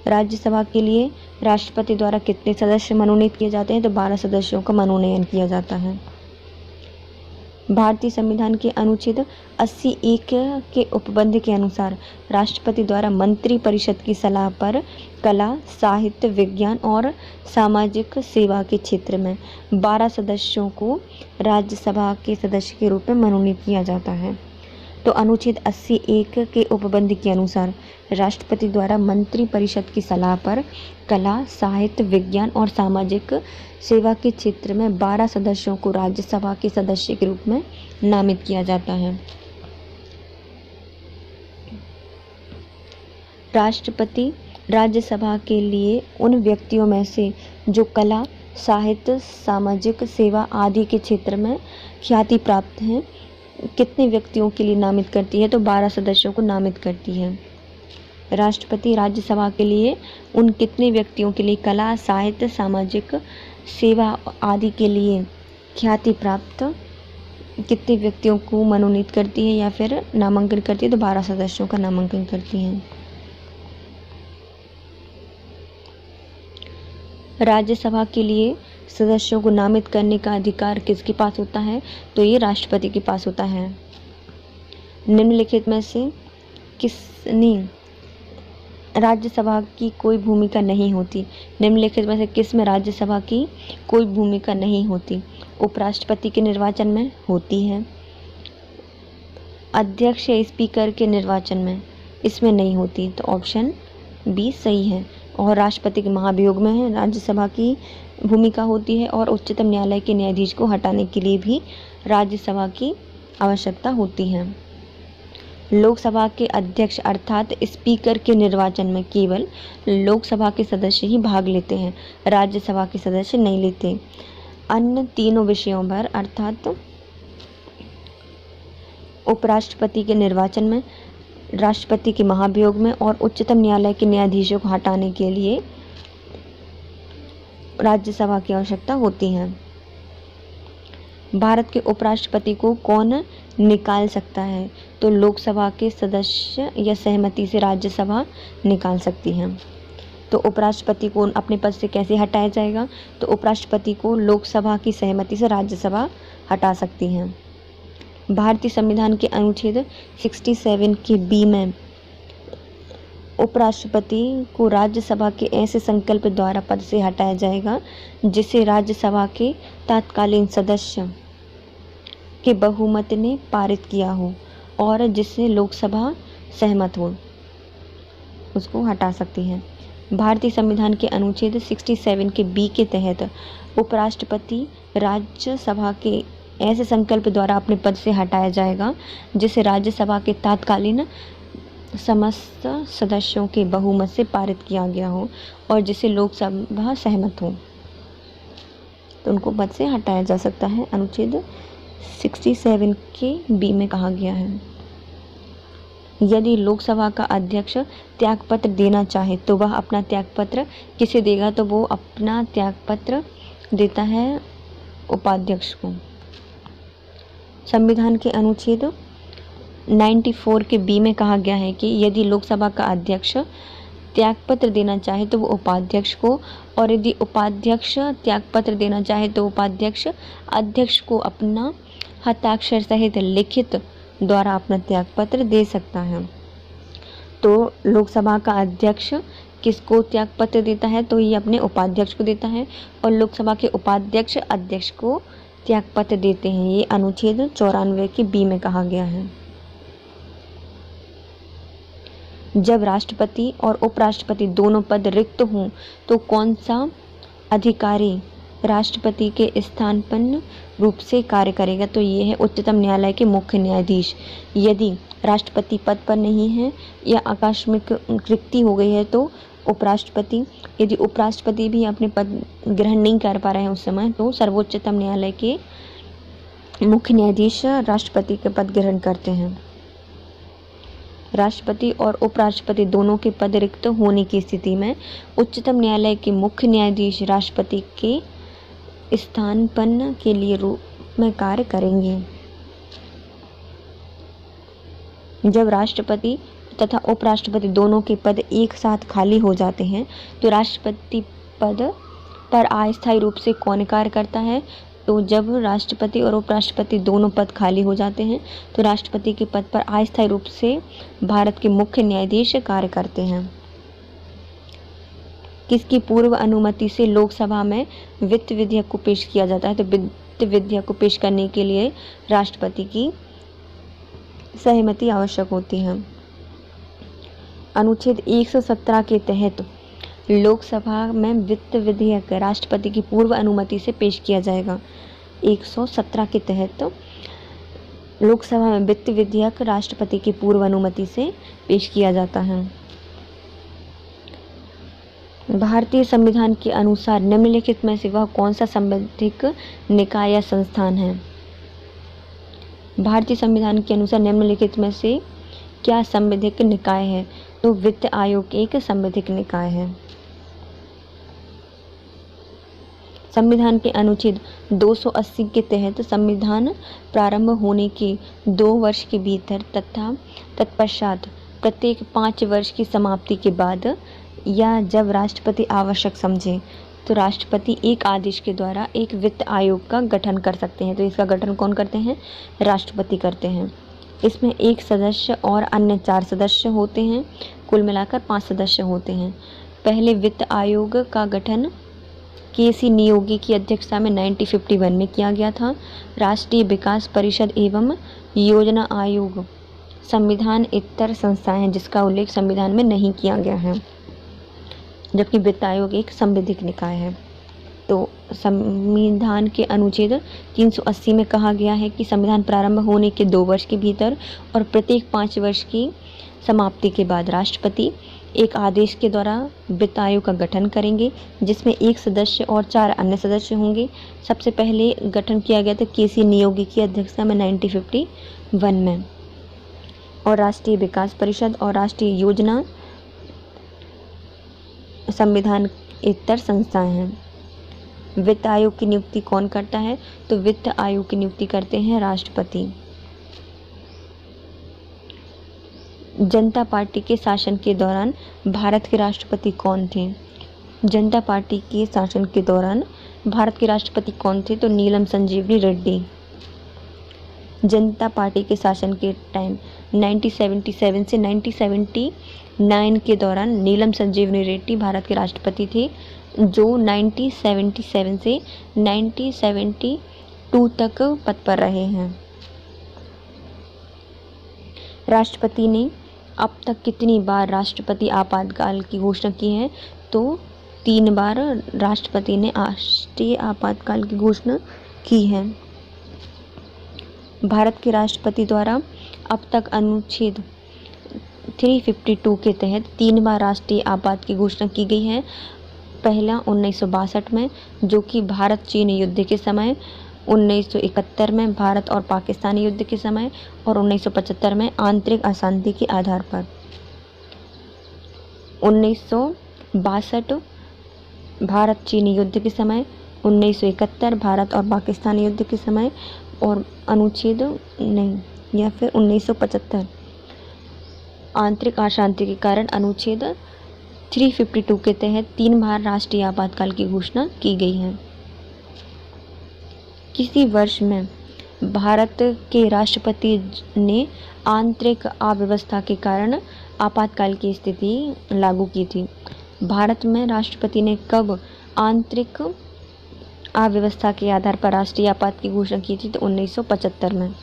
राज्यसभा के लिए राष्ट्रपति द्वारा कितने सदस्य मनोनीत किए जाते हैं? तो 12 सदस्यों का मनोनयन किया जाता है। भारतीय संविधान के अनुच्छेद 80(1) के उपबंध के अनुसार राष्ट्रपति द्वारा मंत्री परिषद की सलाह पर कला, साहित्य, विज्ञान और सामाजिक सेवा के क्षेत्र में 12 सदस्यों को राज्यसभा के सदस्य के रूप में मनोनीत किया जाता है। तो अनुच्छेद 80(1) के उपबंध के अनुसार राष्ट्रपति द्वारा मंत्री परिषद की सलाह पर कला, साहित्य, विज्ञान और सामाजिक सेवा के क्षेत्र में 12 सदस्यों को राज्यसभा के सदस्य के रूप में नामित किया जाता है। राष्ट्रपति राज्यसभा के लिए उन व्यक्तियों में से जो कला, साहित्य, सामाजिक सेवा आदि के क्षेत्र में ख्याति प्राप्त हैं, कितने व्यक्तियों के लिए नामित करती है? तो 12 सदस्यों को नामित करती है। राष्ट्रपति राज्यसभा के लिए उन कितने व्यक्तियों के लिए कला, साहित्य, सामाजिक सेवा आदि के लिए ख्याति प्राप्त कितने व्यक्तियों को मनोनीत करती है या फिर नामांकन करती है? तो 12 सदस्यों का नामांकन करती है। राज्यसभा के लिए सदस्यों को नामित करने का अधिकार किसके पास होता है? तो ये राष्ट्रपति के पास होता है। निम्नलिखित में से किसने राज्यसभा की कोई भूमिका नहीं होती? निम्नलिखित में से किस में राज्यसभा की कोई भूमिका नहीं होती? उपराष्ट्रपति के निर्वाचन में होती है, अध्यक्ष या स्पीकर के निर्वाचन में इसमें नहीं होती। तो ऑप्शन बी सही है। और राष्ट्रपति के महाभियोग में है राज्यसभा की भूमिका होती है और उच्चतम न्यायालय के न्यायाधीश को हटाने के लिए भी राज्यसभा की आवश्यकता होती है। लोकसभा के अध्यक्ष अर्थात स्पीकर के निर्वाचन में केवल लोकसभा के सदस्य ही भाग लेते हैं, राज्यसभा के सदस्य नहीं लेते। अन्य तीनों विषयों पर अर्थात उपराष्ट्रपति के निर्वाचन में, राष्ट्रपति के महाभियोग में और उच्चतम न्यायालय के न्यायाधीशों को हटाने के लिए राज्यसभा की आवश्यकता होती है। भारत के उपराष्ट्रपति को कौन निकाल सकता है? तो लोकसभा के सदस्य या सहमति से राज्यसभा निकाल सकती है। तो उपराष्ट्रपति को अपने पद से कैसे हटाया जाएगा? तो उपराष्ट्रपति को लोकसभा की सहमति से राज्यसभा हटा सकती है। भारतीय संविधान के अनुच्छेद 67 के बी में उपराष्ट्रपति को राज्यसभा के ऐसे संकल्प द्वारा पद से हटाया जाएगा जिसे राज्यसभा के तत्कालीन सदस्य के बहुमत ने पारित किया हो और जिससे लोकसभा सहमत हो, उसको हटा सकती है। भारतीय संविधान के अनुच्छेद 67 के बी के तहत उपराष्ट्रपति राज्यसभा के ऐसे संकल्प द्वारा अपने पद से हटाया जाएगा जिसे राज्यसभा के तत्कालीन समस्त सदस्यों के बहुमत से पारित किया गया हो और जिसे लोकसभा सहमत हो, तो उनको पद से हटाया जा सकता है। अनुच्छेद 67 के बी में कहा गया है। यदि लोकसभा का अध्यक्ष त्यागपत्र देना चाहे तो वह अपना त्यागपत्र किसे देगा? तो वो अपना त्यागपत्र देता है उपाध्यक्ष को। संविधान के अनुच्छेद 94 के बी में कहा गया है कि यदि लोकसभा का अध्यक्ष त्यागपत्र देना चाहे तो वो उपाध्यक्ष को, और यदि उपाध्यक्ष त्यागपत्र देना चाहे तो उपाध्यक्ष अध्यक्ष को अपना हस्ताक्षर सहित लिखित द्वारा अपना त्यागपत्र दे सकता है। तो लोकसभा का अध्यक्ष किसको त्यागपत्र देता है? तो ये अपने उपाध्यक्ष को देता है, और लोकसभा के उपाध्यक्ष अध्यक्ष को त्यागपत्र देते हैं। ये अनुच्छेद 94 के बी में कहा गया है। जब राष्ट्रपति और उपराष्ट्रपति दोनों पद रिक्त हों तो कौन सा अधिकारी राष्ट्रपति के स्थानापन्न रूप से कार्य करेगा? तो ये है उच्चतम न्यायालय के मुख्य न्यायाधीश। यदि राष्ट्रपति पद पर नहीं है या आकस्मिक रिक्ति हो गई है तो उपराष्ट्रपति, यदि उपराष्ट्रपति भी अपने पद ग्रहण नहीं कर पा रहे हैं उस समय, तो सर्वोच्चतम न्यायालय के मुख्य न्यायाधीश राष्ट्रपति के पद ग्रहण करते हैं। राष्ट्रपति और उपराष्ट्रपति दोनों के पद रिक्त होने की स्थिति में उच्चतम न्यायालय के मुख्य न्यायाधीश राष्ट्रपति के स्थानापन्न के लिए रूप में कार्य करेंगे। जब राष्ट्रपति तथा उपराष्ट्रपति दोनों के पद एक साथ खाली हो जाते हैं तो राष्ट्रपति पद पर अस्थायी रूप से कौन कार्य करता है? तो जब राष्ट्रपति और उपराष्ट्रपति दोनों पद खाली हो जाते हैं तो राष्ट्रपति के पद पर अस्थायी रूप से भारत के मुख्य न्यायाधीश कार्य करते हैं। किसकी पूर्व अनुमति से लोकसभा में वित्त विधेयक को पेश किया जाता है? तो वित्त विधेयक को पेश करने के लिए राष्ट्रपति की सहमति आवश्यक होती है। अनुच्छेद 117 के तहत लोकसभा में वित्त विधेयक राष्ट्रपति की पूर्व अनुमति से पेश किया जाएगा। 117 के तहत लोकसभा में वित्त विधेयक राष्ट्रपति की पूर्व अनुमति से पेश किया जाता है। भारतीय संविधान के अनुसार निम्नलिखित में से वह कौन सा संवैधानिक निकाय या संस्थान है? भारतीय संविधान के अनुसार निम्नलिखित में से क्या संवैधानिक निकाय है? तो वित्त आयोग एक संवैधानिक निकाय है। संविधान के अनुच्छेद 280 के तहत संविधान प्रारंभ होने के 2 वर्ष के भीतर तथा तत्पश्चात प्रत्येक 5 वर्ष की समाप्ति के बाद या जब राष्ट्रपति आवश्यक समझे तो राष्ट्रपति एक आदेश के द्वारा एक वित्त आयोग का गठन कर सकते हैं। तो इसका गठन कौन करते हैं? राष्ट्रपति करते हैं। इसमें 1 सदस्य और अन्य 4 सदस्य होते हैं। कुल मिलाकर 5 सदस्य होते हैं। पहले वित्त आयोग का गठन केसी नियोगी की अध्यक्षता में 1951 में किया गया था। राष्ट्रीय विकास परिषद एवं योजना आयोग संविधान इतर संस्थाएं हैं जिसका उल्लेख संविधान में नहीं किया गया है, जबकि वित्त आयोग एक संवैधानिक निकाय है। तो संविधान के अनुच्छेद 380 में कहा गया है कि संविधान प्रारंभ होने के 2 वर्ष के भीतर और प्रत्येक 5 वर्ष की समाप्ति के बाद राष्ट्रपति एक आदेश के द्वारा वित्त आयोग का गठन करेंगे, जिसमें 1 सदस्य और 4 अन्य सदस्य होंगे। सबसे पहले गठन किया गया था केसी नियोगी की अध्यक्षता में 1951 में, और राष्ट्रीय विकास परिषद और राष्ट्रीय योजना संविधान इतर संस्थाएं हैं। वित्त आयोग की नियुक्ति कौन करता है? तो वित्त आयोग की नियुक्ति करते हैं राष्ट्रपति। जनता पार्टी के शासन के दौरान भारत के राष्ट्रपति कौन थे? जनता पार्टी के शासन के दौरान भारत के राष्ट्रपति कौन थे? तो नीलम संजीवनी रेड्डी। जनता पार्टी के शासन के टाइम 1977 से 1979 के दौरान नीलम संजीवनी रेड्डी भारत के राष्ट्रपति थे, जो 1977 से 1972 तक पद पर रहे हैं। राष्ट्रपति ने अब तक कितनी बार राष्ट्रपति आपातकाल की घोषणा की है? तो 3 बार राष्ट्रपति ने राष्ट्रीय आपातकाल की घोषणा की है। भारत के राष्ट्रपति द्वारा अब तक अनुच्छेद 352 के तहत 3 बार राष्ट्रीय आपात की घोषणा की गई है। पहला 1962 में, जो कि भारत चीन युद्ध के समय, 1971 में भारत और पाकिस्तान युद्ध के समय, और 1975 में आंतरिक अशांति के आधार पर। 1962 भारत चीन युद्ध के समय, 1971 भारत और पाकिस्तान युद्ध के समय, और अनुच्छेद नहीं या फिर 1975 आंतरिक अशांति के कारण अनुच्छेद 352 के तहत 3 बार राष्ट्रीय आपातकाल की घोषणा की गई है। किसी वर्ष में भारत के राष्ट्रपति ने आंतरिक अव्यवस्था के कारण आपातकाल की स्थिति लागू की थी। भारत में राष्ट्रपति ने कब आंतरिक अव्यवस्था के आधार पर राष्ट्रीय आपात की घोषणा की थी? तो 1975 में।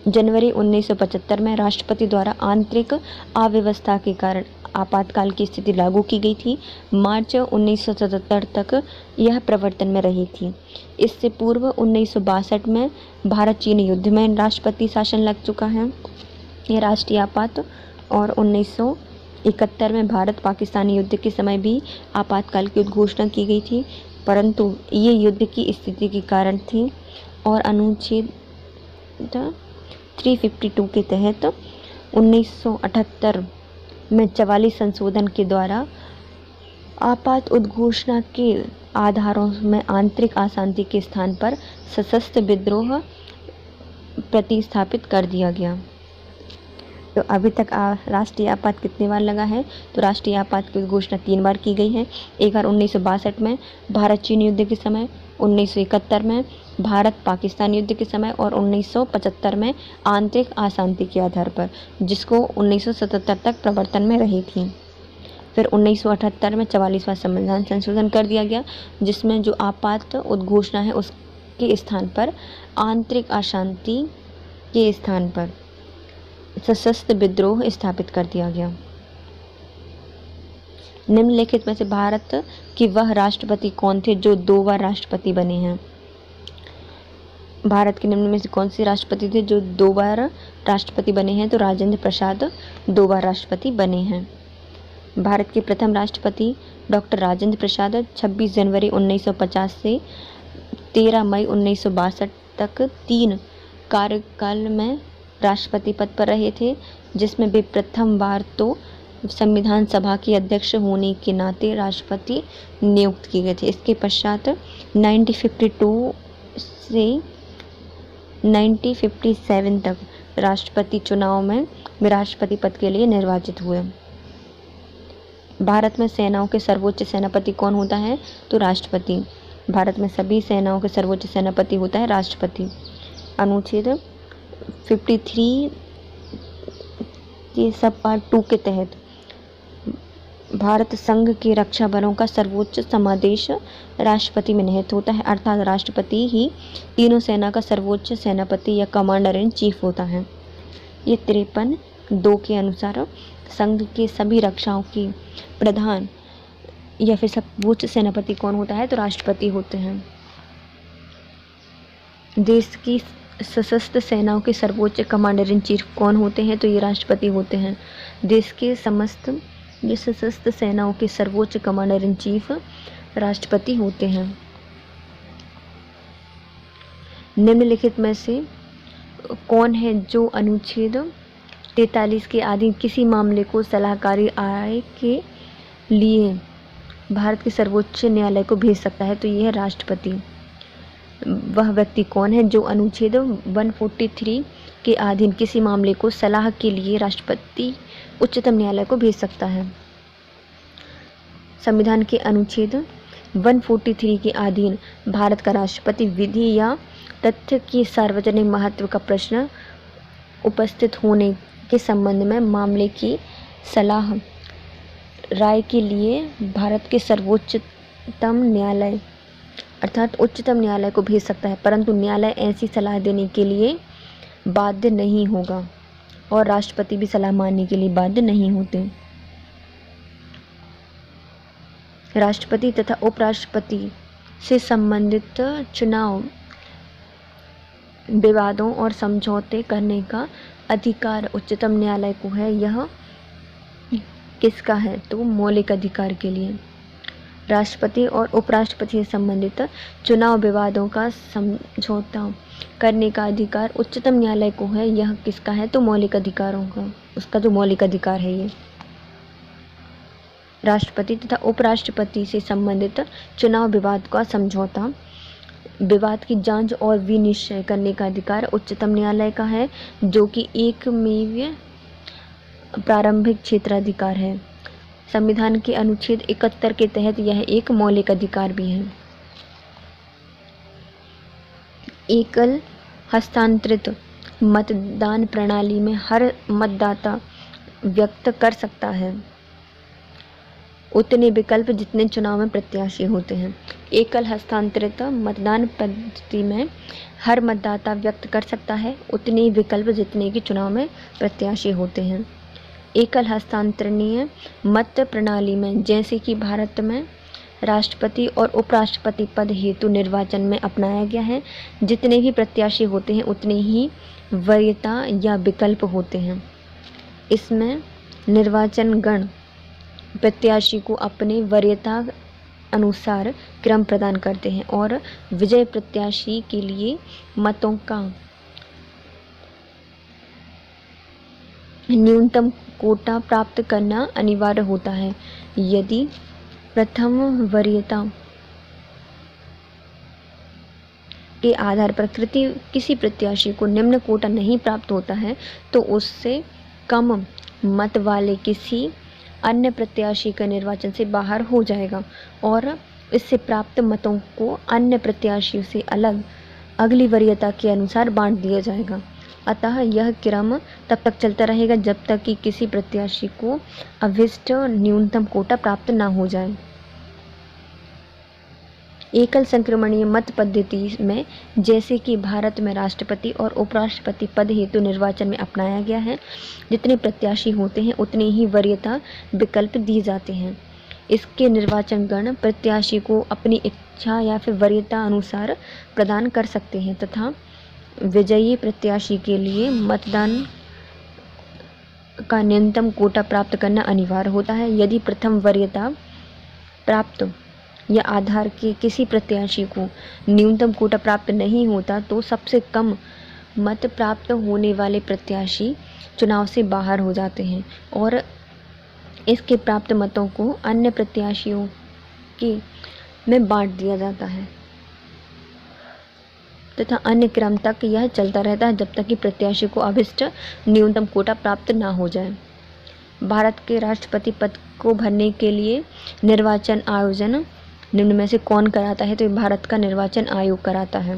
जनवरी 1975 में राष्ट्रपति द्वारा आंतरिक अव्यवस्था के कारण आपातकाल की स्थिति लागू की गई थी। मार्च 1977 तक यह प्रवर्तन में रही थी। इससे पूर्व 1962 में भारत चीन युद्ध में राष्ट्रपति शासन लग चुका है, यह राष्ट्रीय आपात, और 1971 में भारत पाकिस्तान युद्ध के समय भी आपातकाल की घोषणा की गई थी, परंतु ये युद्ध की स्थिति के कारण थी और अनुच्छेद 352 के तहत 1978 में 44 संशोधन के द्वारा आपात उद्घोषणा के आधारों में आंतरिक अशांति के स्थान पर सशस्त्र विद्रोह प्रतिस्थापित कर दिया गया। तो अभी तक राष्ट्रीय आपात कितनी बार लगा है? तो राष्ट्रीय आपात की घोषणा 3 बार की गई है। एक बार 1962 में भारत चीन युद्ध के समय, 1971 में भारत पाकिस्तान युद्ध के समय और 1975 में आंतरिक अशांति के आधार पर, जिसको 1977 तक प्रवर्तन में रही थी। फिर 1978 में 44वां संविधान संशोधन कर दिया गया, जिसमें जो आपात उद्घोषणा है उसके स्थान पर आंतरिक अशांति के स्थान पर सशस्त्र विद्रोह स्थापित कर दिया गया। निम्नलिखित में से भारत के वह राष्ट्रपति कौन थे जो 2 बार राष्ट्रपति बने हैं? भारत के निम्न में से कौन से राष्ट्रपति थे जो 2 बार राष्ट्रपति बने हैं? तो राजेंद्र प्रसाद 2 बार राष्ट्रपति बने हैं। भारत के प्रथम राष्ट्रपति डॉक्टर राजेंद्र प्रसाद 26 जनवरी 1950 से 13 मई 1962 तक 3 कार्यकाल में राष्ट्रपति पद पर रहे थे, जिसमें वे प्रथम बार तो संविधान सभा के अध्यक्ष होने के नाते राष्ट्रपति नियुक्त किए गए थे। इसके पश्चात 1952 से 1957 तक राष्ट्रपति चुनाव में वे राष्ट्रपति पद के लिए निर्वाचित हुए। भारत में सेनाओं के सर्वोच्च सेनापति कौन होता है? तो राष्ट्रपति। भारत में सभी सेनाओं के सर्वोच्च सेनापति होता है राष्ट्रपति। अनुच्छेद 53 के सब पार्ट 2 के तहत भारत संघ के रक्षा बलों का सर्वोच्च समादेश राष्ट्रपति में निहित होता है, अर्थात राष्ट्रपति ही तीनों सेना का सर्वोच्च सेनापति या कमांडर इन चीफ होता है। ये 53(2) के अनुसार संघ के सभी रक्षाओं की प्रधान या फिर सर्वोच्च सेनापति कौन होता है? तो राष्ट्रपति होते हैं। देश की सशस्त्र सेनाओं के सर्वोच्च कमांडर इन चीफ कौन होते हैं? तो ये राष्ट्रपति होते हैं। देश के समस्त ये सशस्त्र सेनाओं के सर्वोच्च कमांडर इन चीफ राष्ट्रपति होते हैं। निम्नलिखित में से कौन है जो अनुच्छेद 43 के अधीन किसी मामले को सलाहकारी आय के लिए भारत के सर्वोच्च न्यायालय को भेज सकता है? तो यह है राष्ट्रपति। वह व्यक्ति कौन है जो अनुच्छेद 143 के अधीन किसी मामले को सलाह के लिए राष्ट्रपति उच्चतम न्यायालय को भेज सकता है? संविधान के अनुच्छेद 143 के अधीन भारत का राष्ट्रपति विधि या तथ्य के सार्वजनिक महत्व का प्रश्न उपस्थित होने के संबंध में मामले की सलाह राय के लिए भारत के सर्वोच्चतम न्यायालय अर्थात उच्चतम न्यायालय को भेज सकता है, परंतु न्यायालय ऐसी सलाह देने के लिए बाध्य नहीं होगा और राष्ट्रपति भी सलाह मानने के लिए बाध्य नहीं होते। राष्ट्रपति तथा उपराष्ट्रपति से संबंधित चुनाव विवादों और समझौते करने का अधिकार उच्चतम न्यायालय को है। यह किसका है? तो मौलिक अधिकार के लिए। राष्ट्रपति और उपराष्ट्रपति से संबंधित चुनाव विवादों का समझौता करने का अधिकार उच्चतम न्यायालय को है। यह किसका है? तो मौलिक अधिकारों का, उसका जो मौलिक अधिकार है ये। राष्ट्रपति तथा उपराष्ट्रपति से संबंधित चुनाव विवाद का समझौता, विवाद की जांच और विनिश्चय करने का अधिकार उच्चतम न्यायालय का है, जो कि एकमेव प्रारंभिक क्षेत्राधिकार है। संविधान के अनुच्छेद 71 के तहत यह एक मौलिक अधिकार भी है। एकल हस्तांतरित मतदान प्रणाली में हर मतदाता व्यक्त कर सकता है उतने विकल्प जितने चुनाव में प्रत्याशी होते हैं। एकल हस्तांतरित मतदान पद्धति में हर मतदाता व्यक्त कर सकता है उतने विकल्प जितने की चुनाव में प्रत्याशी होते हैं। एकल हस्तांतरणीय मत प्रणाली में, जैसे कि भारत में राष्ट्रपति और उपराष्ट्रपति पद हेतु निर्वाचन में अपनाया गया है, जितने भी प्रत्याशी होते हैं उतने ही वरीयता या विकल्प होते हैं। इसमें निर्वाचन गण प्रत्याशी को अपने वरीयता अनुसार क्रम प्रदान करते हैं और विजय प्रत्याशी के लिए मतों का न्यूनतम कोटा प्राप्त करना अनिवार्य होता है। यदि प्रथम वरीयता के आधार पर किसी प्रत्याशी को निम्न कोटा नहीं प्राप्त होता है तो उससे कम मत वाले किसी अन्य प्रत्याशी का निर्वाचन से बाहर हो जाएगा और इससे प्राप्त मतों को अन्य प्रत्याशियों से अलग अगली वरीयता के अनुसार बांट दिया जाएगा। अतः यह क्रम तब तक चलता रहेगा जब तक कि किसी प्रत्याशी को अभिष्ट न्यूनतम कोटा प्राप्त न हो जाए। एकल संक्रमणीय मत पद्धति में, जैसे कि भारत में राष्ट्रपति और उपराष्ट्रपति पद हेतु निर्वाचन में अपनाया गया है, जितने प्रत्याशी होते हैं उतने ही वरीयता विकल्प दिए जाते हैं। इसके निर्वाचन गण प्रत्याशी को अपनी इच्छा या फिर वरीयता अनुसार प्रदान कर सकते हैं तथा विजयी प्रत्याशी के लिए मतदान का न्यूनतम कोटा प्राप्त करना अनिवार्य होता है। यदि प्रथम वरीयता प्राप्त या आधार के किसी प्रत्याशी को न्यूनतम कोटा प्राप्त नहीं होता तो सबसे कम मत प्राप्त होने वाले प्रत्याशी चुनाव से बाहर हो जाते हैं और इसके प्राप्त मतों को अन्य प्रत्याशियों के में बांट दिया जाता है तथा अन्य क्रम तक यह चलता रहता है जब तक कि प्रत्याशी को अभिष्ट न्यूनतम कोटा प्राप्त ना हो जाए। भारत के राष्ट्रपति पद को भरने के लिए निर्वाचन आयोजन निम्न में से कौन कराता है? तो भारत का निर्वाचन आयोग कराता है।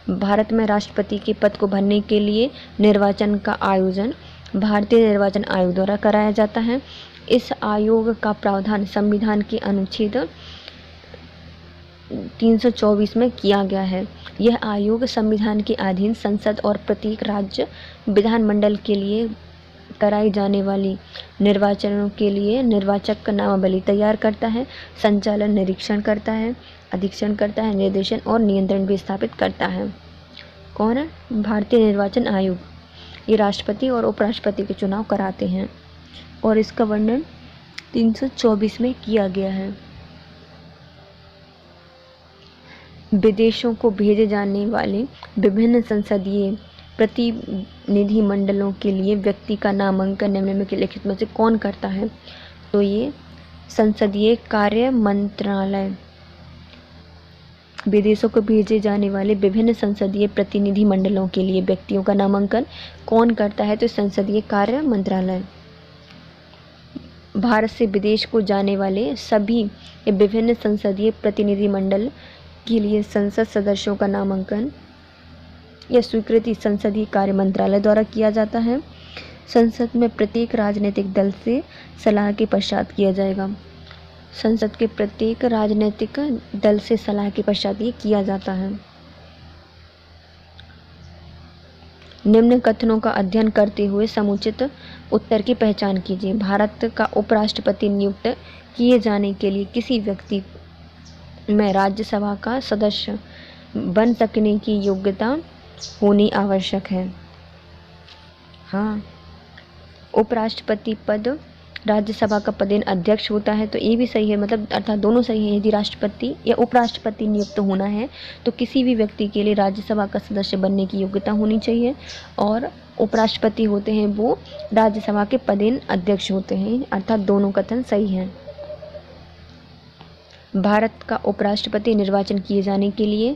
भारत में राष्ट्रपति के पद को भरने के लिए निर्वाचन का आयोजन भारतीय निर्वाचन आयोग द्वारा कराया जाता है। इस आयोग का प्रावधान संविधान के अनुच्छेद 324 में किया गया है। यह आयोग संविधान के अधीन संसद और प्रत्येक राज्य विधानमंडल के लिए कराई जाने वाली निर्वाचनों के लिए निर्वाचक का नामावली तैयार करता है, संचालन निरीक्षण करता है, अधीक्षण करता है, निर्देशन और नियंत्रण भी स्थापित करता है। कौन है? भारतीय निर्वाचन आयोग। ये राष्ट्रपति और उपराष्ट्रपति के चुनाव कराते हैं और इसका वर्णन 324 में किया गया है। विदेशों को भेजे जाने वाले विभिन्न संसदीय प्रतिनिधि मंडलों के लिए व्यक्ति का नामांकन निम्नलिखित में से कौन करता है? तो ये संसदीय कार्य मंत्रालय। विदेशों को भेजे जाने वाले विभिन्न संसदीय प्रतिनिधि मंडलों के लिए व्यक्तियों का नामांकन कौन करता है? तो संसदीय कार्य मंत्रालय। भारत से विदेश को जाने वाले सभी विभिन्न संसदीय प्रतिनिधि मंडल के लिए संसद सदस्यों का नामांकन या स्वीकृति संसदीय कार्य मंत्रालय द्वारा किया जाता है। संसद में प्रत्येक राजनीतिक दल से सलाह के पश्चात किया जाएगा। संसद के प्रत्येक राजनीतिक दल से सलाह के पश्चात ये किया जाता है। निम्न कथनों का अध्ययन करते हुए समुचित उत्तर की पहचान कीजिए। भारत का उपराष्ट्रपति नियुक्त किए जाने के लिए किसी व्यक्ति में राज्यसभा का सदस्य बन सकने की योग्यता होनी आवश्यक है। हाँ, उपराष्ट्रपति पद राज्यसभा का पदेन अध्यक्ष होता है, तो ये भी सही है, मतलब अर्थात दोनों सही है। यदि राष्ट्रपति या उपराष्ट्रपति नियुक्त होना है तो किसी भी व्यक्ति के लिए राज्यसभा का सदस्य बनने की योग्यता होनी चाहिए और उपराष्ट्रपति होते हैं वो राज्यसभा के पदेन अध्यक्ष होते हैं, अर्थात दोनों कथन सही हैं। भारत का उपराष्ट्रपति निर्वाचन किए जाने के लिए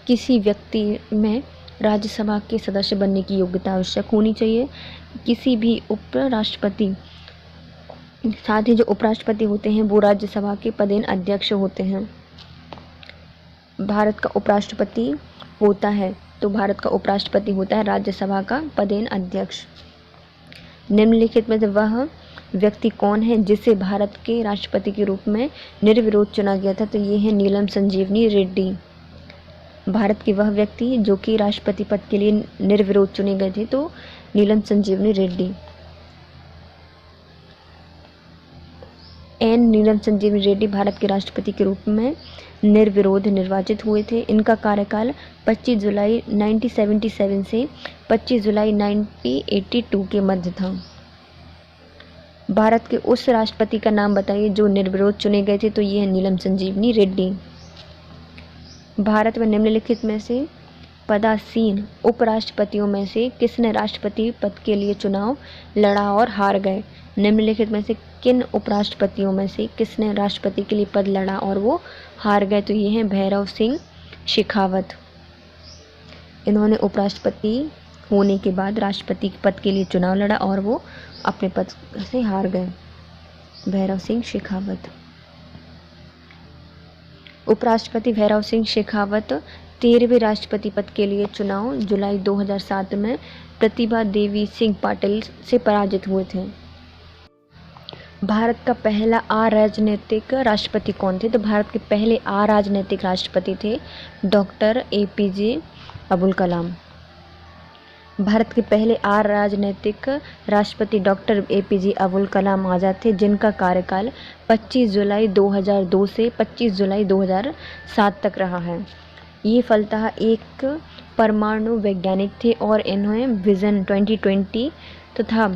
किसी व्यक्ति में राज्यसभा के सदस्य बनने की योग्यता आवश्यक होनी चाहिए। किसी भी उपराष्ट्रपति साथ ही जो उपराष्ट्रपति होते हैं वो राज्यसभा के पदेन अध्यक्ष होते हैं। भारत का उपराष्ट्रपति होता है तो भारत का उपराष्ट्रपति होता है राज्यसभा का पदेन अध्यक्ष। निम्नलिखित में से वह व्यक्ति कौन है जिसे भारत के राष्ट्रपति के रूप में निर्विरोध चुना गया था? तो ये है नीलम संजीवनी रेड्डी। भारत के वह व्यक्ति जो कि राष्ट्रपति पद के लिए निर्विरोध चुने गए थे, तो नीलम संजीवनी रेड्डी। नीलम संजीवनी रेड्डी भारत के राष्ट्रपति के रूप में निर्विरोध निर्वाचित हुए थे। इनका कार्यकाल 25 जुलाई 1977 से 25 जुलाई 1982 के मध्य था। भारत के उस राष्ट्रपति का नाम बताइए जो निर्विरोध चुने गए थे? तो ये है नीलम संजीवनी रेड्डी। भारत में निम्नलिखित में से पदासीन उपराष्ट्रपतियों में से किसने राष्ट्रपति पद के लिए चुनाव लड़ा और हार गए? निम्नलिखित में से किन उपराष्ट्रपतियों में से किसने राष्ट्रपति के लिए पद लड़ा और वो हार गए? तो ये हैं भैरव सिंह शेखावत। इन्होंने उपराष्ट्रपति होने के बाद राष्ट्रपति पद के लिए चुनाव लड़ा और वो अपने पद से हार गए। भैरव सिंह शेखावत। उपराष्ट्रपति भैरव सिंह शेखावत 13वें राष्ट्रपति पद के लिए चुनाव जुलाई 2007 में प्रतिभा देवी सिंह पाटिल से पराजित हुए थे। भारत का पहला अराजनीतिक राष्ट्रपति कौन थे? तो भारत के पहले अराजनीतिक राष्ट्रपति थे डॉक्टर APJ अब्दुल कलाम। भारत के पहले अराजनीतिक राष्ट्रपति डॉक्टर APJ अब्दुल कलाम आज़ाद थे, जिनका कार्यकाल 25 जुलाई 2002 से 25 जुलाई 2007 तक रहा है। ये फलतः एक परमाणु वैज्ञानिक थे और इन्होंने विजन 2020 तथा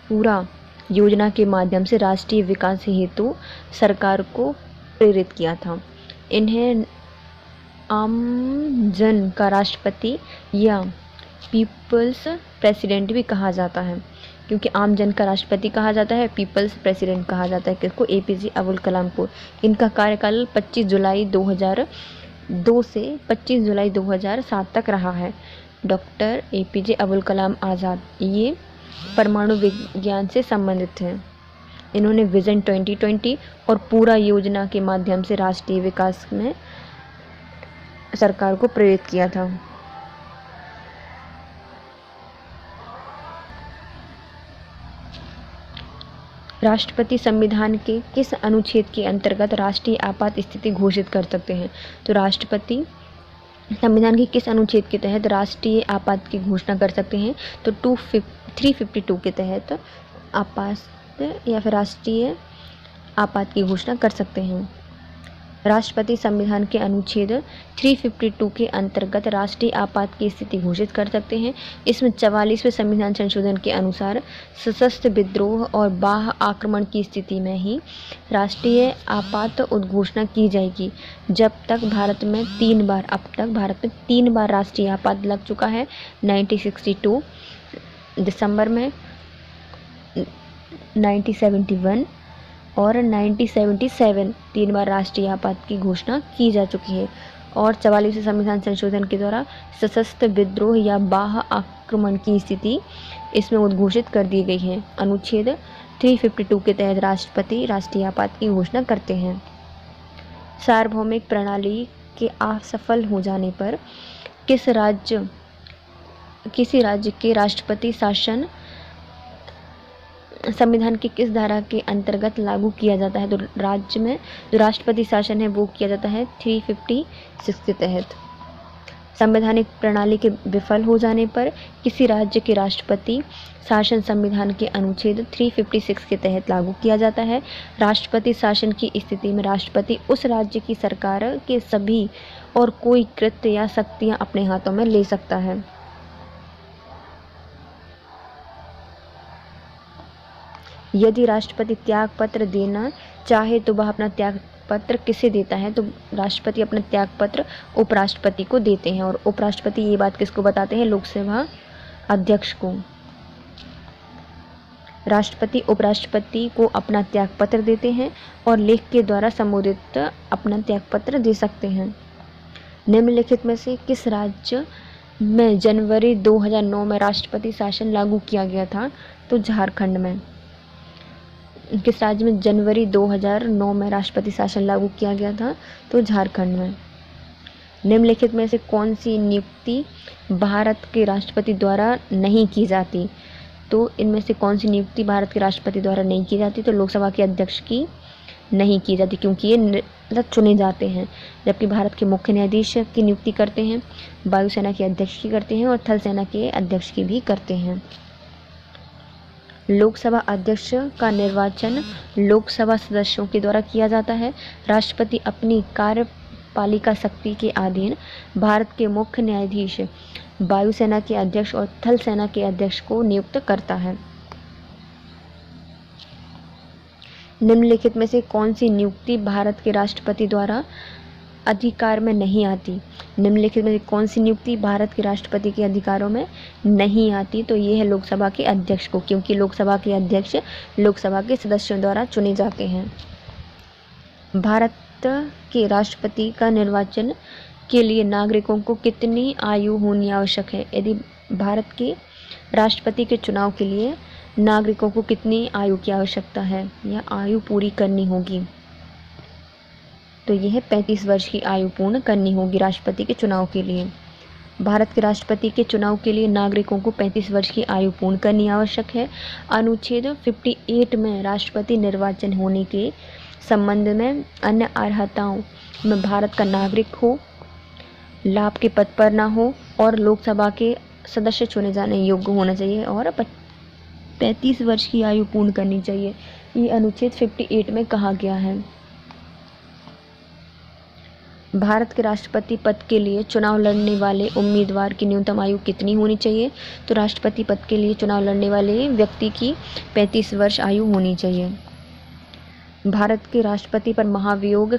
पूरा योजना के माध्यम से राष्ट्रीय विकास हेतु सरकार को प्रेरित किया था। इन्हें आम जन का राष्ट्रपति या पीपल्स प्रेसिडेंट भी कहा जाता है, क्योंकि आम जन का राष्ट्रपति कहा जाता है, पीपल्स प्रेसिडेंट कहा जाता है किसको? APJ अब्दुल कलाम को। इनका कार्यकाल 25 जुलाई 2002 से 25 जुलाई 2007 तक रहा है। डॉक्टर APJ अब्दुल कलाम आज़ाद ये परमाणु विज्ञान से संबंधित हैं। इन्होंने विजन 2020 और पूरा योजना के माध्यम से राष्ट्रीय विकास में सरकार को प्रेरित किया था। राष्ट्रपति संविधान के किस अनुच्छेद के अंतर्गत राष्ट्रीय आपात स्थिति घोषित कर सकते हैं? तो राष्ट्रपति संविधान के किस अनुच्छेद के तहत राष्ट्रीय आपात की घोषणा कर सकते हैं? तो 352 के तहत आपात या फिर राष्ट्रीय आपात की घोषणा कर सकते हैं। राष्ट्रपति संविधान के अनुच्छेद 352 के अंतर्गत राष्ट्रीय आपात की स्थिति घोषित कर सकते हैं। इसमें 44वें संविधान संशोधन के अनुसार सशस्त्र विद्रोह और बाह्य आक्रमण की स्थिति में ही राष्ट्रीय आपात उद्घोषणा की जाएगी। जब तक भारत में 3 बार, अब तक भारत में 3 बार राष्ट्रीय आपात लग चुका है। 1962 दिसंबर में, 1971 और 1977 3 बार राष्ट्रीय आपात की घोषणा की जा चुकी है। और 44वें संविधान संशोधन के द्वारा सशस्त्र विद्रोह या बाह्य आक्रमण की स्थिति इसमें उद्घोषित कर दी गई है। अनुच्छेद 352 के तहत राष्ट्रपति राष्ट्रीय आपात की घोषणा करते हैं। सार्वभौमिक प्रणाली के असफल हो जाने पर किसी राज्य के राष्ट्रपति शासन संविधान की किस धारा के अंतर्गत लागू किया जाता है? तो राज्य में जो राष्ट्रपति शासन है वो किया जाता है 356 के तहत। संवैधानिक प्रणाली के विफल हो जाने पर किसी राज्य के राष्ट्रपति शासन संविधान के अनुच्छेद 356 के तहत लागू किया जाता है। राष्ट्रपति शासन की स्थिति में राष्ट्रपति उस राज्य की सरकार के सभी और कोई कृत्य या शक्तियां अपने हाथों में ले सकता है। यदि राष्ट्रपति त्याग पत्र देना चाहे तो वह अपना त्याग पत्र किसे देता है? तो राष्ट्रपति अपना त्याग पत्र उपराष्ट्रपति को देते हैं। और उपराष्ट्रपति ये बात किसको बताते हैं? लोकसभा अध्यक्ष को। राष्ट्रपति उपराष्ट्रपति को अपना त्याग पत्र देते हैं और लेख के द्वारा संबोधित अपना त्याग पत्र दे सकते हैं। निम्नलिखित में से किस राज्य में जनवरी 2009 में राष्ट्रपति शासन लागू किया गया था? तो झारखंड में। किस राज्य में जनवरी 2009 में राष्ट्रपति शासन लागू किया गया था? तो झारखंड में। निम्नलिखित में से कौन सी नियुक्ति भारत के राष्ट्रपति द्वारा नहीं की जाती? तो इनमें से कौन सी नियुक्ति भारत के राष्ट्रपति द्वारा नहीं की जाती? तो लोकसभा के अध्यक्ष की नहीं की जाती, क्योंकि ये चुने जाते हैं, जबकि भारत के मुख्य न्यायाधीश की नियुक्ति करते हैं, वायुसेना के अध्यक्ष की करते हैं और थल सेना के अध्यक्ष की भी करते हैं। लोकसभा अध्यक्ष का निर्वाचन लोकसभा सदस्यों के द्वारा किया जाता है। राष्ट्रपति अपनी कार्यपालिका शक्ति के अधीन भारत के मुख्य न्यायाधीश, वायुसेना के अध्यक्ष और थल सेना के अध्यक्ष को नियुक्त करता है। निम्नलिखित में से कौन सी नियुक्ति भारत के राष्ट्रपति द्वारा अधिकार में नहीं आती? निम्नलिखित में से कौन सी नियुक्ति भारत के राष्ट्रपति के अधिकारों में नहीं आती? तो ये है लोकसभा के अध्यक्ष को, क्योंकि लोकसभा के अध्यक्ष लोकसभा के सदस्यों द्वारा चुने जाते हैं। भारत के राष्ट्रपति का निर्वाचन के लिए नागरिकों को कितनी आयु होनी आवश्यक है? यदि भारत के राष्ट्रपति के चुनाव के लिए नागरिकों को कितनी आयु की आवश्यकता है या आयु पूरी करनी होगी? तो यह 35 वर्ष की आयु पूर्ण करनी होगी राष्ट्रपति के चुनाव के लिए। भारत के राष्ट्रपति के चुनाव के लिए नागरिकों को 35 वर्ष की आयु पूर्ण करनी आवश्यक है। अनुच्छेद 58 में राष्ट्रपति निर्वाचन होने के संबंध में अन्य अर्हताओं में भारत का नागरिक हो, लाभ के पद पर ना हो और लोकसभा के सदस्य चुने जाने योग्य होना चाहिए और 35 वर्ष की आयु पूर्ण करनी चाहिए। ये अनुच्छेद 58 में कहा गया है। भारत के राष्ट्रपति पद के लिए चुनाव लड़ने वाले उम्मीदवार की न्यूनतम आयु कितनी होनी चाहिए? तो राष्ट्रपति पद के लिए चुनाव लड़ने वाले व्यक्ति की 35 वर्ष आयु होनी चाहिए। भारत के राष्ट्रपति पर महाभियोग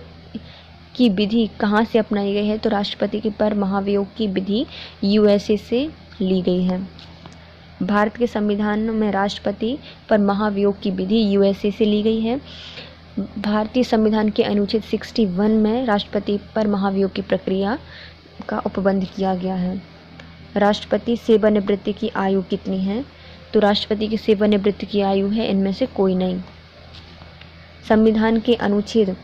की विधि कहाँ से अपनाई गई है? तो राष्ट्रपति के पर महाभियोग की विधि USA से ली गई है। भारत के संविधान में राष्ट्रपति पर महाभियोग की विधि USA से ली गई है। भारतीय संविधान के अनुच्छेद 61 में राष्ट्रपति पर महाभियोग की प्रक्रिया का उपबंध किया गया है। राष्ट्रपति सेवानिवृत्ति की आयु कितनी है? तो राष्ट्रपति की सेवानिवृत्ति की आयु है इनमें से कोई नहीं। संविधान के अनुच्छेद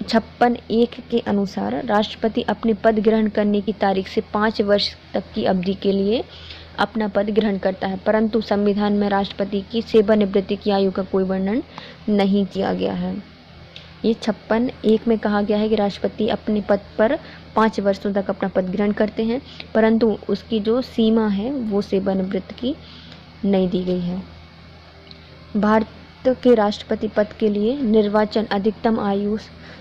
56(1) के अनुसार राष्ट्रपति अपने पद ग्रहण करने की तारीख से 5 वर्ष तक की अवधि के लिए अपना पद ग्रहण करता है, परंतु संविधान में राष्ट्रपति की सेवानिवृत्ति की आयु का कोई वर्णन नहीं किया गया है। ये 56(1) में कहा गया है कि राष्ट्रपति अपने पद पर 5 वर्षों तक अपना पद ग्रहण करते हैं, परंतु उसकी जो सीमा है वो सेवानिवृत्ति की नहीं दी गई है। भारत के राष्ट्रपति पद के लिए निर्वाचन अधिकतम आयु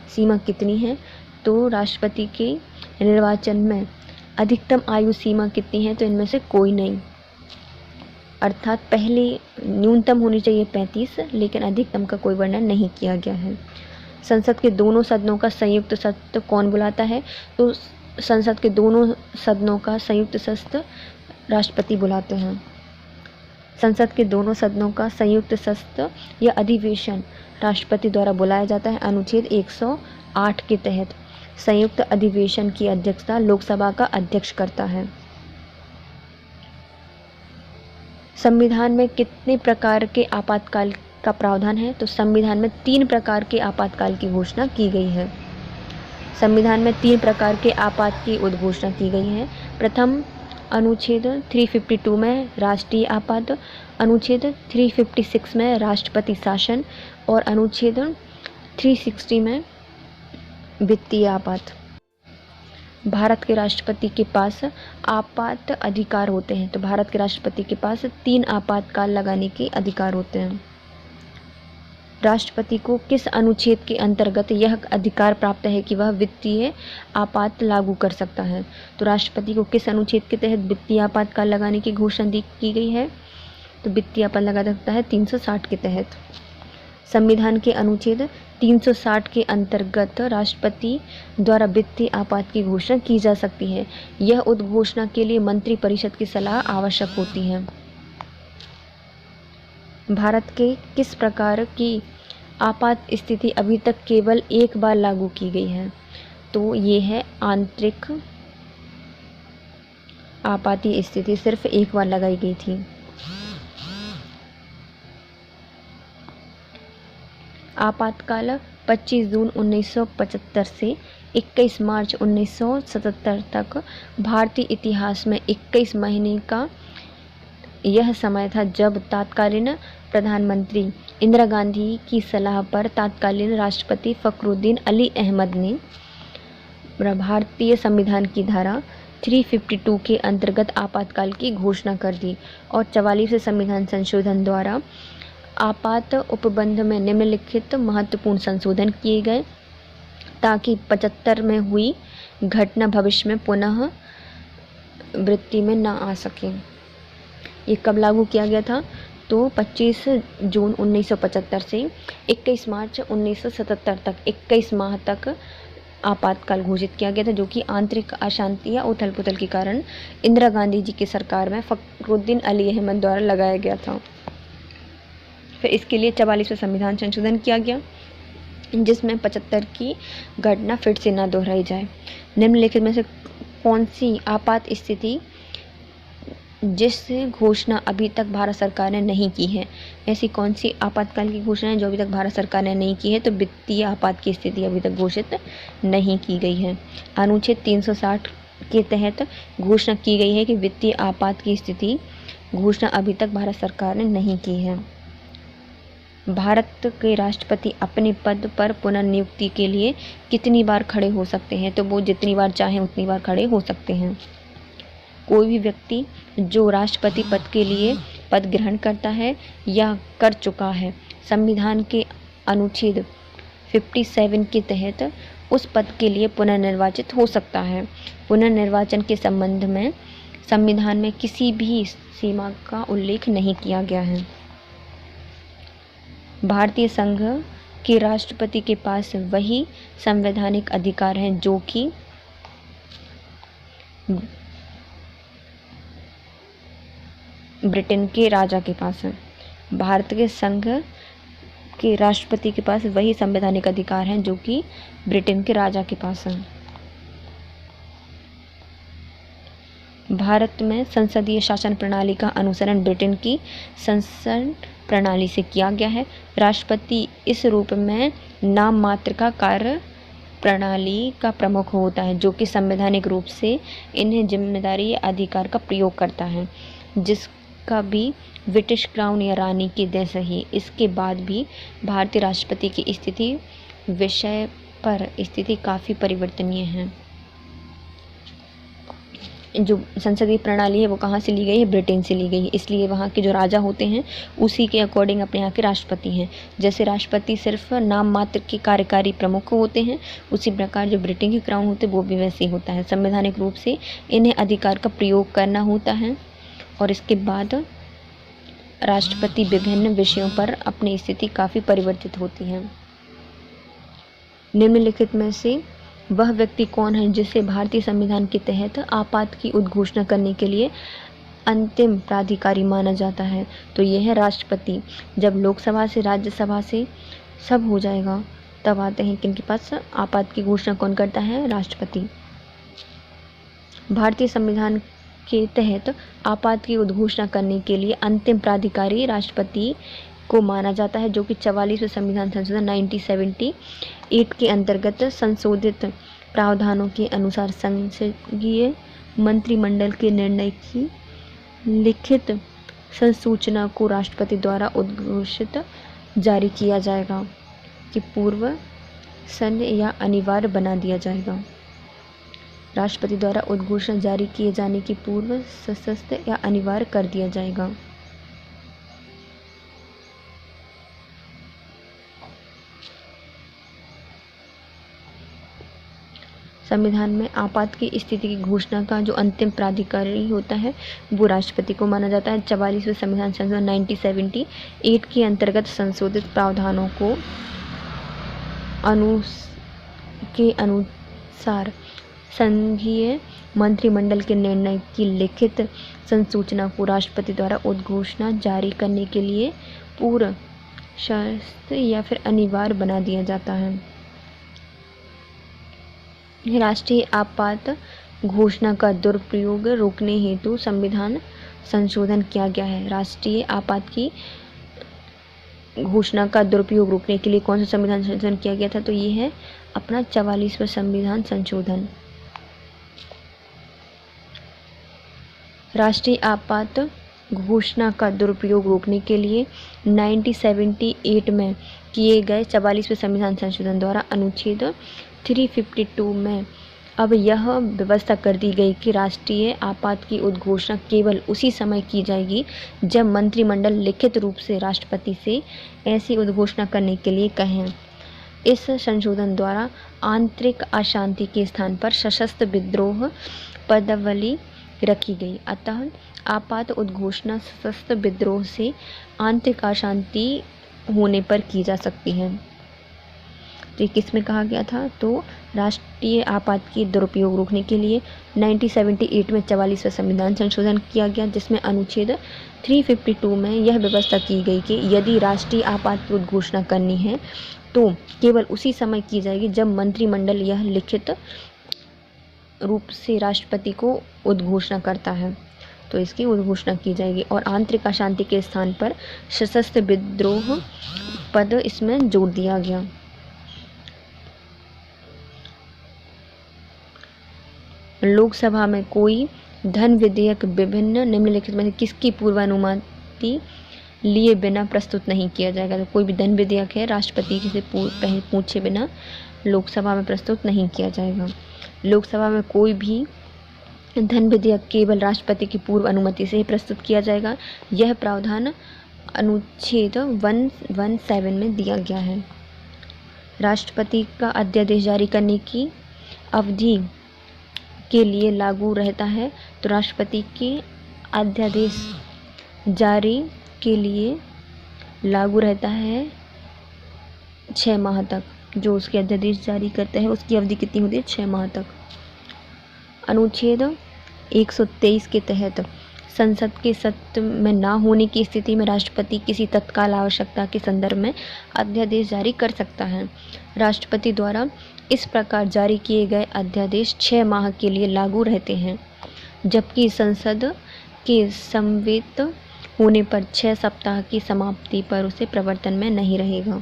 सीमा कितनी है? तो राष्ट्रपति के निर्वाचन में अधिकतम आयु सीमा कितनी है? तो इनमें से कोई नहीं, अर्थात पहले न्यूनतम होनी चाहिए 35, लेकिन अधिकतम का कोई वर्णन नहीं किया गया है। संसद के दोनों सदनों का संयुक्त सत्र कौन बुलाता है? तो संसद के दोनों सदनों का संयुक्त सत्र राष्ट्रपति बुलाते हैं। संसद के दोनों सदनों का संयुक्त सत्र या अधिवेशन राष्ट्रपति द्वारा बुलाया जाता है। अनुच्छेद 108 के तहत संयुक्त अधिवेशन की अध्यक्षता लोकसभा का अध्यक्ष करता है। संविधान में कितने प्रकार के आपातकाल का प्रावधान है? तो संविधान में 3 प्रकार के आपातकाल की घोषणा की गई है। संविधान में 3 प्रकार के आपात की उद्घोषणा की गई है। प्रथम अनुच्छेद 352 में राष्ट्रीय आपात, अनुच्छेद 356 में राष्ट्रपति शासन और अनुच्छेद 360 में वित्तीय आपात। भारत के राष्ट्रपति के पास आपात अधिकार होते हैं। तो भारत के राष्ट्रपति के पास 3 आपातकाल लगाने के अधिकार होते हैं। राष्ट्रपति को किस अनुच्छेद के अंतर्गत यह अधिकार प्राप्त है कि वह वित्तीय आपात लागू कर सकता है? तो राष्ट्रपति को किस अनुच्छेद के तहत वित्तीय आपातकाल लगाने की घोषणा की गई है? तो वित्तीय आपात लगा सकता है 360 के तहत। संविधान के अनुच्छेद 360 के अंतर्गत राष्ट्रपति द्वारा वित्तीय आपात की घोषणा की जा सकती है। यह उद्घोषणा के लिए मंत्रिपरिषद की सलाह आवश्यक होती है। भारत के किस प्रकार की आपात स्थिति अभी तक केवल एक बार लागू की गई है? तो ये है आंतरिक आपाती स्थिति, सिर्फ एक बार लगाई गई थी। आपातकाल 25 जून 1975 से 21 मार्च 1977 तक भारतीय इतिहास में 21 महीने का यह समय था जब तत्कालीन प्रधानमंत्री इंदिरा गांधी की सलाह पर तत्कालीन राष्ट्रपति फखरुद्दीन अली अहमद ने भारतीय संविधान की धारा 352 के अंतर्गत आपातकाल की घोषणा कर दी और 44वें संविधान संशोधन द्वारा आपात उपबंध में निम्नलिखित महत्वपूर्ण संशोधन किए गए ताकि 75 में हुई घटना भविष्य में पुनः वृत्ति में न आ सके। ये कब लागू किया गया था? तो 25 जून 1975 से 21 मार्च 1977 तक 21 माह तक आपातकाल घोषित किया गया था, जो कि आंतरिक अशांति या उथल पुथल के कारण इंदिरा गांधी जी की सरकार में फखरुद्दीन अली अहमद द्वारा लगाया गया था। फिर इसके लिए 44वें संविधान संशोधन किया गया जिसमें 75 की घटना फिर से न दोहराई जाए। निम्नलिखित में से कौन सी आपात स्थिति जिस घोषणा अभी तक भारत सरकार ने नहीं की है? ऐसी कौन सी आपातकाल की घोषणा है जो अभी तक भारत सरकार ने नहीं की है? तो वित्तीय आपात की स्थिति अभी तक घोषित नहीं की गई है। अनुच्छेद 360 के तहत घोषणा की गई है कि वित्तीय आपात की स्थिति घोषणा अभी तक भारत सरकार ने नहीं की है। भारत के राष्ट्रपति अपने पद पर पुनर्नियुक्ति के लिए कितनी बार खड़े हो सकते हैं? तो वो जितनी बार चाहें उतनी बार खड़े हो सकते हैं। कोई भी व्यक्ति जो राष्ट्रपति पद के लिए पद ग्रहण करता है या कर चुका है, संविधान के अनुच्छेद 57 के तहत उस पद के लिए पुनर्निर्वाचित हो सकता है। पुनर्निर्वाचन के संबंध में संविधान में किसी भी सीमा का उल्लेख नहीं किया गया है। भारतीय संघ के राष्ट्रपति के पास वही संवैधानिक अधिकार हैं जो कि ब्रिटेन के राजा के पास है। भारत के संघ के राष्ट्रपति के पास वही संवैधानिक अधिकार हैं जो कि ब्रिटेन के राजा के पास है। भारत में संसदीय शासन प्रणाली का अनुसरण ब्रिटेन की संसद प्रणाली से किया गया है। राष्ट्रपति इस रूप में नाम मात्र का कार्य प्रणाली का प्रमुख होता है जो कि संवैधानिक रूप से इन्हें जिम्मेदारी या अधिकार का प्रयोग करता है, जिसका भी ब्रिटिश क्राउन या रानी के जैसे ही। इसके बाद भी भारतीय राष्ट्रपति की स्थिति विषय पर स्थिति काफ़ी परिवर्तनीय है। जो संसदीय प्रणाली है वो कहाँ से ली गई है? ब्रिटेन से ली गई है। इसलिए वहाँ के जो राजा होते हैं उसी के अकॉर्डिंग अपने यहाँ के राष्ट्रपति हैं। जैसे राष्ट्रपति सिर्फ नाम मात्र के कार्यकारी प्रमुख होते हैं, उसी प्रकार जो ब्रिटेन के क्राउन होते हैं वो भी वैसे ही होता है। संवैधानिक रूप से इन्हें अधिकार का प्रयोग करना होता है और इसके बाद राष्ट्रपति विभिन्न विषयों पर अपनी स्थिति काफ़ी परिवर्तित होती है। निम्नलिखित में से वह व्यक्ति कौन है जिसे भारतीय संविधान के तहत आपात की उद्घोषणा करने के लिए अंतिम प्राधिकारी माना जाता है? तो यह है राष्ट्रपति। जब लोकसभा से राज्यसभा से सब हो जाएगा तब आते हैं किनके पास? आपात की घोषणा कौन करता है? राष्ट्रपति। भारतीय संविधान के तहत आपात की उद्घोषणा करने के लिए अंतिम प्राधिकारी राष्ट्रपति को माना जाता है, जो कि 44वें संविधान संशोधन 1978 के अंतर्गत संशोधित प्रावधानों के अनुसार संसदीय मंत्रिमंडल के निर्णय की लिखित संसूचना को राष्ट्रपति द्वारा उद्घोषित जारी किया जाएगा कि पूर्व सन या अनिवार्य बना दिया जाएगा। राष्ट्रपति द्वारा उद्घोषणा जारी किए जाने की पूर्व सशस्त्र या अनिवार्य कर दिया जाएगा। संविधान में आपात की स्थिति की घोषणा का जो अंतिम प्राधिकारी होता है वो राष्ट्रपति को माना जाता है। 44वें संविधान संशोधन 1978 के अंतर्गत संशोधित प्रावधानों को अनुसार संघीय मंत्रिमंडल के निर्णय की लिखित संसूचना को राष्ट्रपति द्वारा उद्घोषणा जारी करने के लिए पूर्व सशस्त्र या फिर अनिवार्य बना दिया जाता है। राष्ट्रीय आपात घोषणा का दुरुपयोग रोकने हेतु संविधान संशोधन किया गया है। राष्ट्रीय आपात की घोषणा का दुरुपयोग रोकने के लिए कौन सा संविधान संशोधन किया गया था? तो ये है अपना 44वां संविधान संशोधन। राष्ट्रीय आपात घोषणा का दुरुपयोग रोकने के लिए 1978 में किए गए 44वें संविधान संशोधन द्वारा अनुच्छेद 352 में अब यह व्यवस्था कर दी गई कि राष्ट्रीय आपात की उद्घोषणा केवल उसी समय की जाएगी जब मंत्रिमंडल लिखित रूप से राष्ट्रपति से ऐसी उद्घोषणा करने के लिए कहें। इस संशोधन द्वारा आंतरिक अशांति के स्थान पर सशस्त्र विद्रोह पदावली रखी गई। अतः आपात उद्घोषणा सशस्त्र विद्रोह से आंतरिक अशांति होने पर की जा सकती है। तो किस में कहा गया था? तो राष्ट्रीय आपात की दुरुपयोग रोकने के लिए 1978 में 44वां संविधान संशोधन किया गया, जिसमें अनुच्छेद 352 में यह व्यवस्था की गई कि यदि राष्ट्रीय आपात की उद्घोषणा करनी है तो केवल उसी समय की जाएगी जब मंत्रिमंडल यह लिखित रूप से राष्ट्रपति को उद्घोषणा करता है, तो इसकी उद्घोषणा की जाएगी। और आंतरिक अशांति के स्थान पर सशस्त्र विद्रोह पद इसमें जोड़ दिया गया। लोकसभा में कोई धन विधेयक विभिन्न निम्नलिखित में से किसकी पूर्वानुमति लिए बिना प्रस्तुत नहीं किया जाएगा? तो कोई भी धन विधेयक है राष्ट्रपति से पूछे बिना लोकसभा में प्रस्तुत नहीं किया जाएगा। लोकसभा में कोई भी धन विधेयक केवल राष्ट्रपति की पूर्व अनुमति से ही प्रस्तुत किया जाएगा। यह प्रावधान अनुच्छेद 117 में दिया गया है। राष्ट्रपति का अध्यादेश जारी करने की अवधि के लिए लागू रहता है। तो राष्ट्रपति के अध्यादेश जारी के लिए लागू रहता है 6 माह तक। जो उसके अध्यादेश जारी करता है उसकी अवधि कितनी होती है? 6 माह तक। अनुच्छेद 123 के तहत संसद के सत्र में न होने की स्थिति में राष्ट्रपति किसी तत्काल आवश्यकता के संदर्भ में अध्यादेश जारी कर सकता है। राष्ट्रपति द्वारा इस प्रकार जारी किए गए अध्यादेश 6 माह के लिए लागू रहते हैं, जबकि संसद के समवेत होने पर 6 सप्ताह की समाप्ति पर उसे प्रवर्तन में नहीं रहेगा।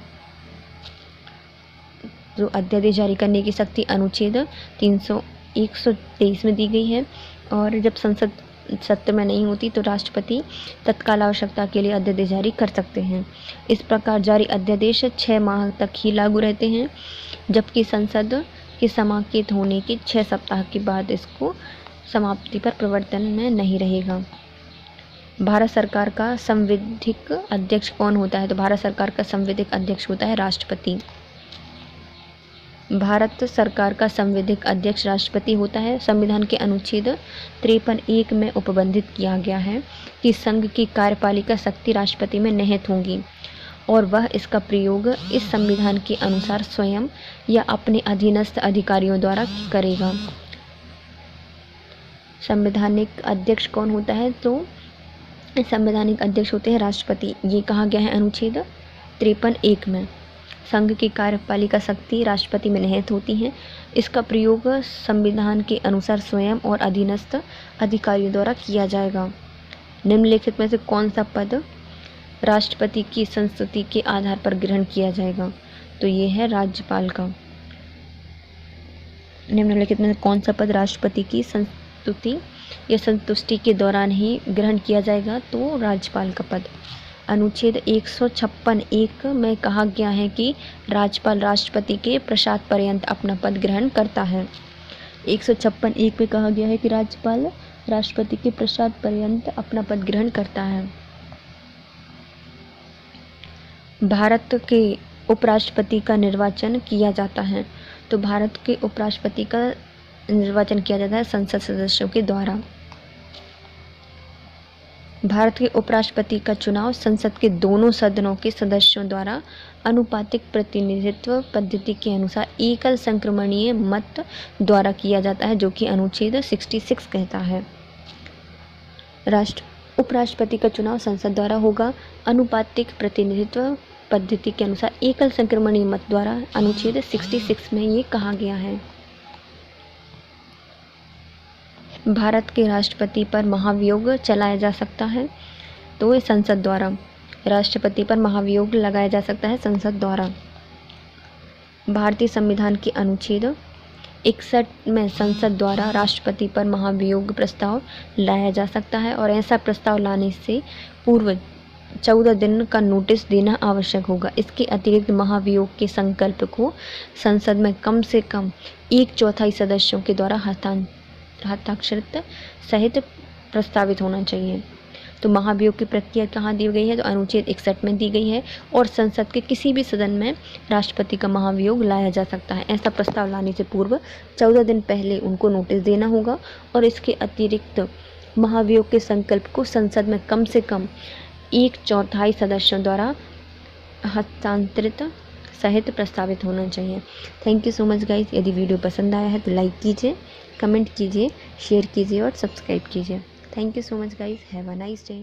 जो अध्यादेश जारी करने की शक्ति अनुच्छेद 123 में दी गई है। और जब संसद सत्र में नहीं होती तो राष्ट्रपति तत्काल आवश्यकता के लिए अध्यादेश जारी कर सकते हैं। इस प्रकार जारी अध्यादेश 6 माह तक ही लागू रहते हैं, जबकि संसद के समाप्त होने के 6 सप्ताह के बाद इसको समाप्ति पर प्रवर्तन में नहीं रहेगा। भारत सरकार का संवैधानिक अध्यक्ष कौन होता है? तो भारत सरकार का संवैधानिक अध्यक्ष होता है राष्ट्रपति। भारत सरकार का संवैधानिक अध्यक्ष राष्ट्रपति होता है। संविधान के अनुच्छेद 53(1) में उपबंधित किया गया है कि संघ की कार्यपालिका शक्ति राष्ट्रपति में निहित होगी और वह इसका प्रयोग इस संविधान के अनुसार स्वयं या अपने अधीनस्थ अधिकारियों द्वारा करेगा। संवैधानिक अध्यक्ष कौन होता है? तो संवैधानिक अध्यक्ष होते हैं राष्ट्रपति। ये कहा गया है अनुच्छेद 53(1) में। संघ की कार्यपालिका शक्ति राष्ट्रपति में निहित होती है। इसका प्रयोग संविधान के अनुसार स्वयं और अधीनस्थ अधिकारियों द्वारा किया जाएगा। निम्नलिखित में से कौन सा पद राष्ट्रपति की संस्तुति के आधार पर ग्रहण किया जाएगा? तो ये है राज्यपाल का। निम्नलिखित में से कौन सा पद राष्ट्रपति की संस्तुति या संतुष्टि के दौरान ही ग्रहण किया जाएगा? तो राज्यपाल का पद। अनुच्छेद 156(1) में कहा गया है कि राज्यपाल राष्ट्रपति के प्रसाद पर्यंत अपना पद ग्रहण करता है। 156(1) में कहा गया है कि राज्यपाल राष्ट्रपति के प्रसाद पर्यंत अपना पद ग्रहण करता है। भारत के उपराष्ट्रपति का निर्वाचन किया जाता है। तो भारत के उपराष्ट्रपति का निर्वाचन किया जाता है संसद सदस्यों के द्वारा। भारत के उपराष्ट्रपति का चुनाव संसद के दोनों सदनों के सदस्यों द्वारा अनुपातिक प्रतिनिधित्व पद्धति के अनुसार एकल संक्रमणीय मत द्वारा किया जाता है, जो कि अनुच्छेद 66 कहता है। उपराष्ट्रपति का चुनाव संसद द्वारा होगा अनुपातिक प्रतिनिधित्व पद्धति के अनुसार एकल संक्रमणीय मत द्वारा, अनुच्छेद 66 में ये कहा गया है। भारत के राष्ट्रपति पर महाभियोग चलाया जा सकता है तो ये संसद द्वारा। राष्ट्रपति पर महाभियोग लगाया जा सकता है संसद द्वारा। भारतीय संविधान के अनुच्छेद 61 में संसद द्वारा राष्ट्रपति पर महाभियोग प्रस्ताव लाया जा सकता है और ऐसा प्रस्ताव लाने से पूर्व 14 दिन का नोटिस देना आवश्यक होगा। इसके अतिरिक्त महाभियोग के संकल्प को संसद में कम से कम 1/4 सदस्यों के द्वारा हस्ताक्षरित सहित प्रस्तावित होना चाहिए। तो महाभियोग की प्रक्रिया कहाँ दी गई है? तो अनुच्छेद 61 में दी गई है और संसद के किसी भी सदन में राष्ट्रपति का महाभियोग लाया जा सकता है। ऐसा प्रस्ताव लाने से पूर्व 14 दिन पहले उनको नोटिस देना होगा और इसके अतिरिक्त महाभियोग के संकल्प को संसद में कम से कम 1/4 सदस्यों द्वारा हस्तांतरित सहित प्रस्तावित होना चाहिए। Thank you so much guys. यदि वीडियो पसंद आया है तो लाइक कीजिए, कमेंट कीजिए, शेयर कीजिए और सब्सक्राइब कीजिए। Thank you so much guys. Have a nice day.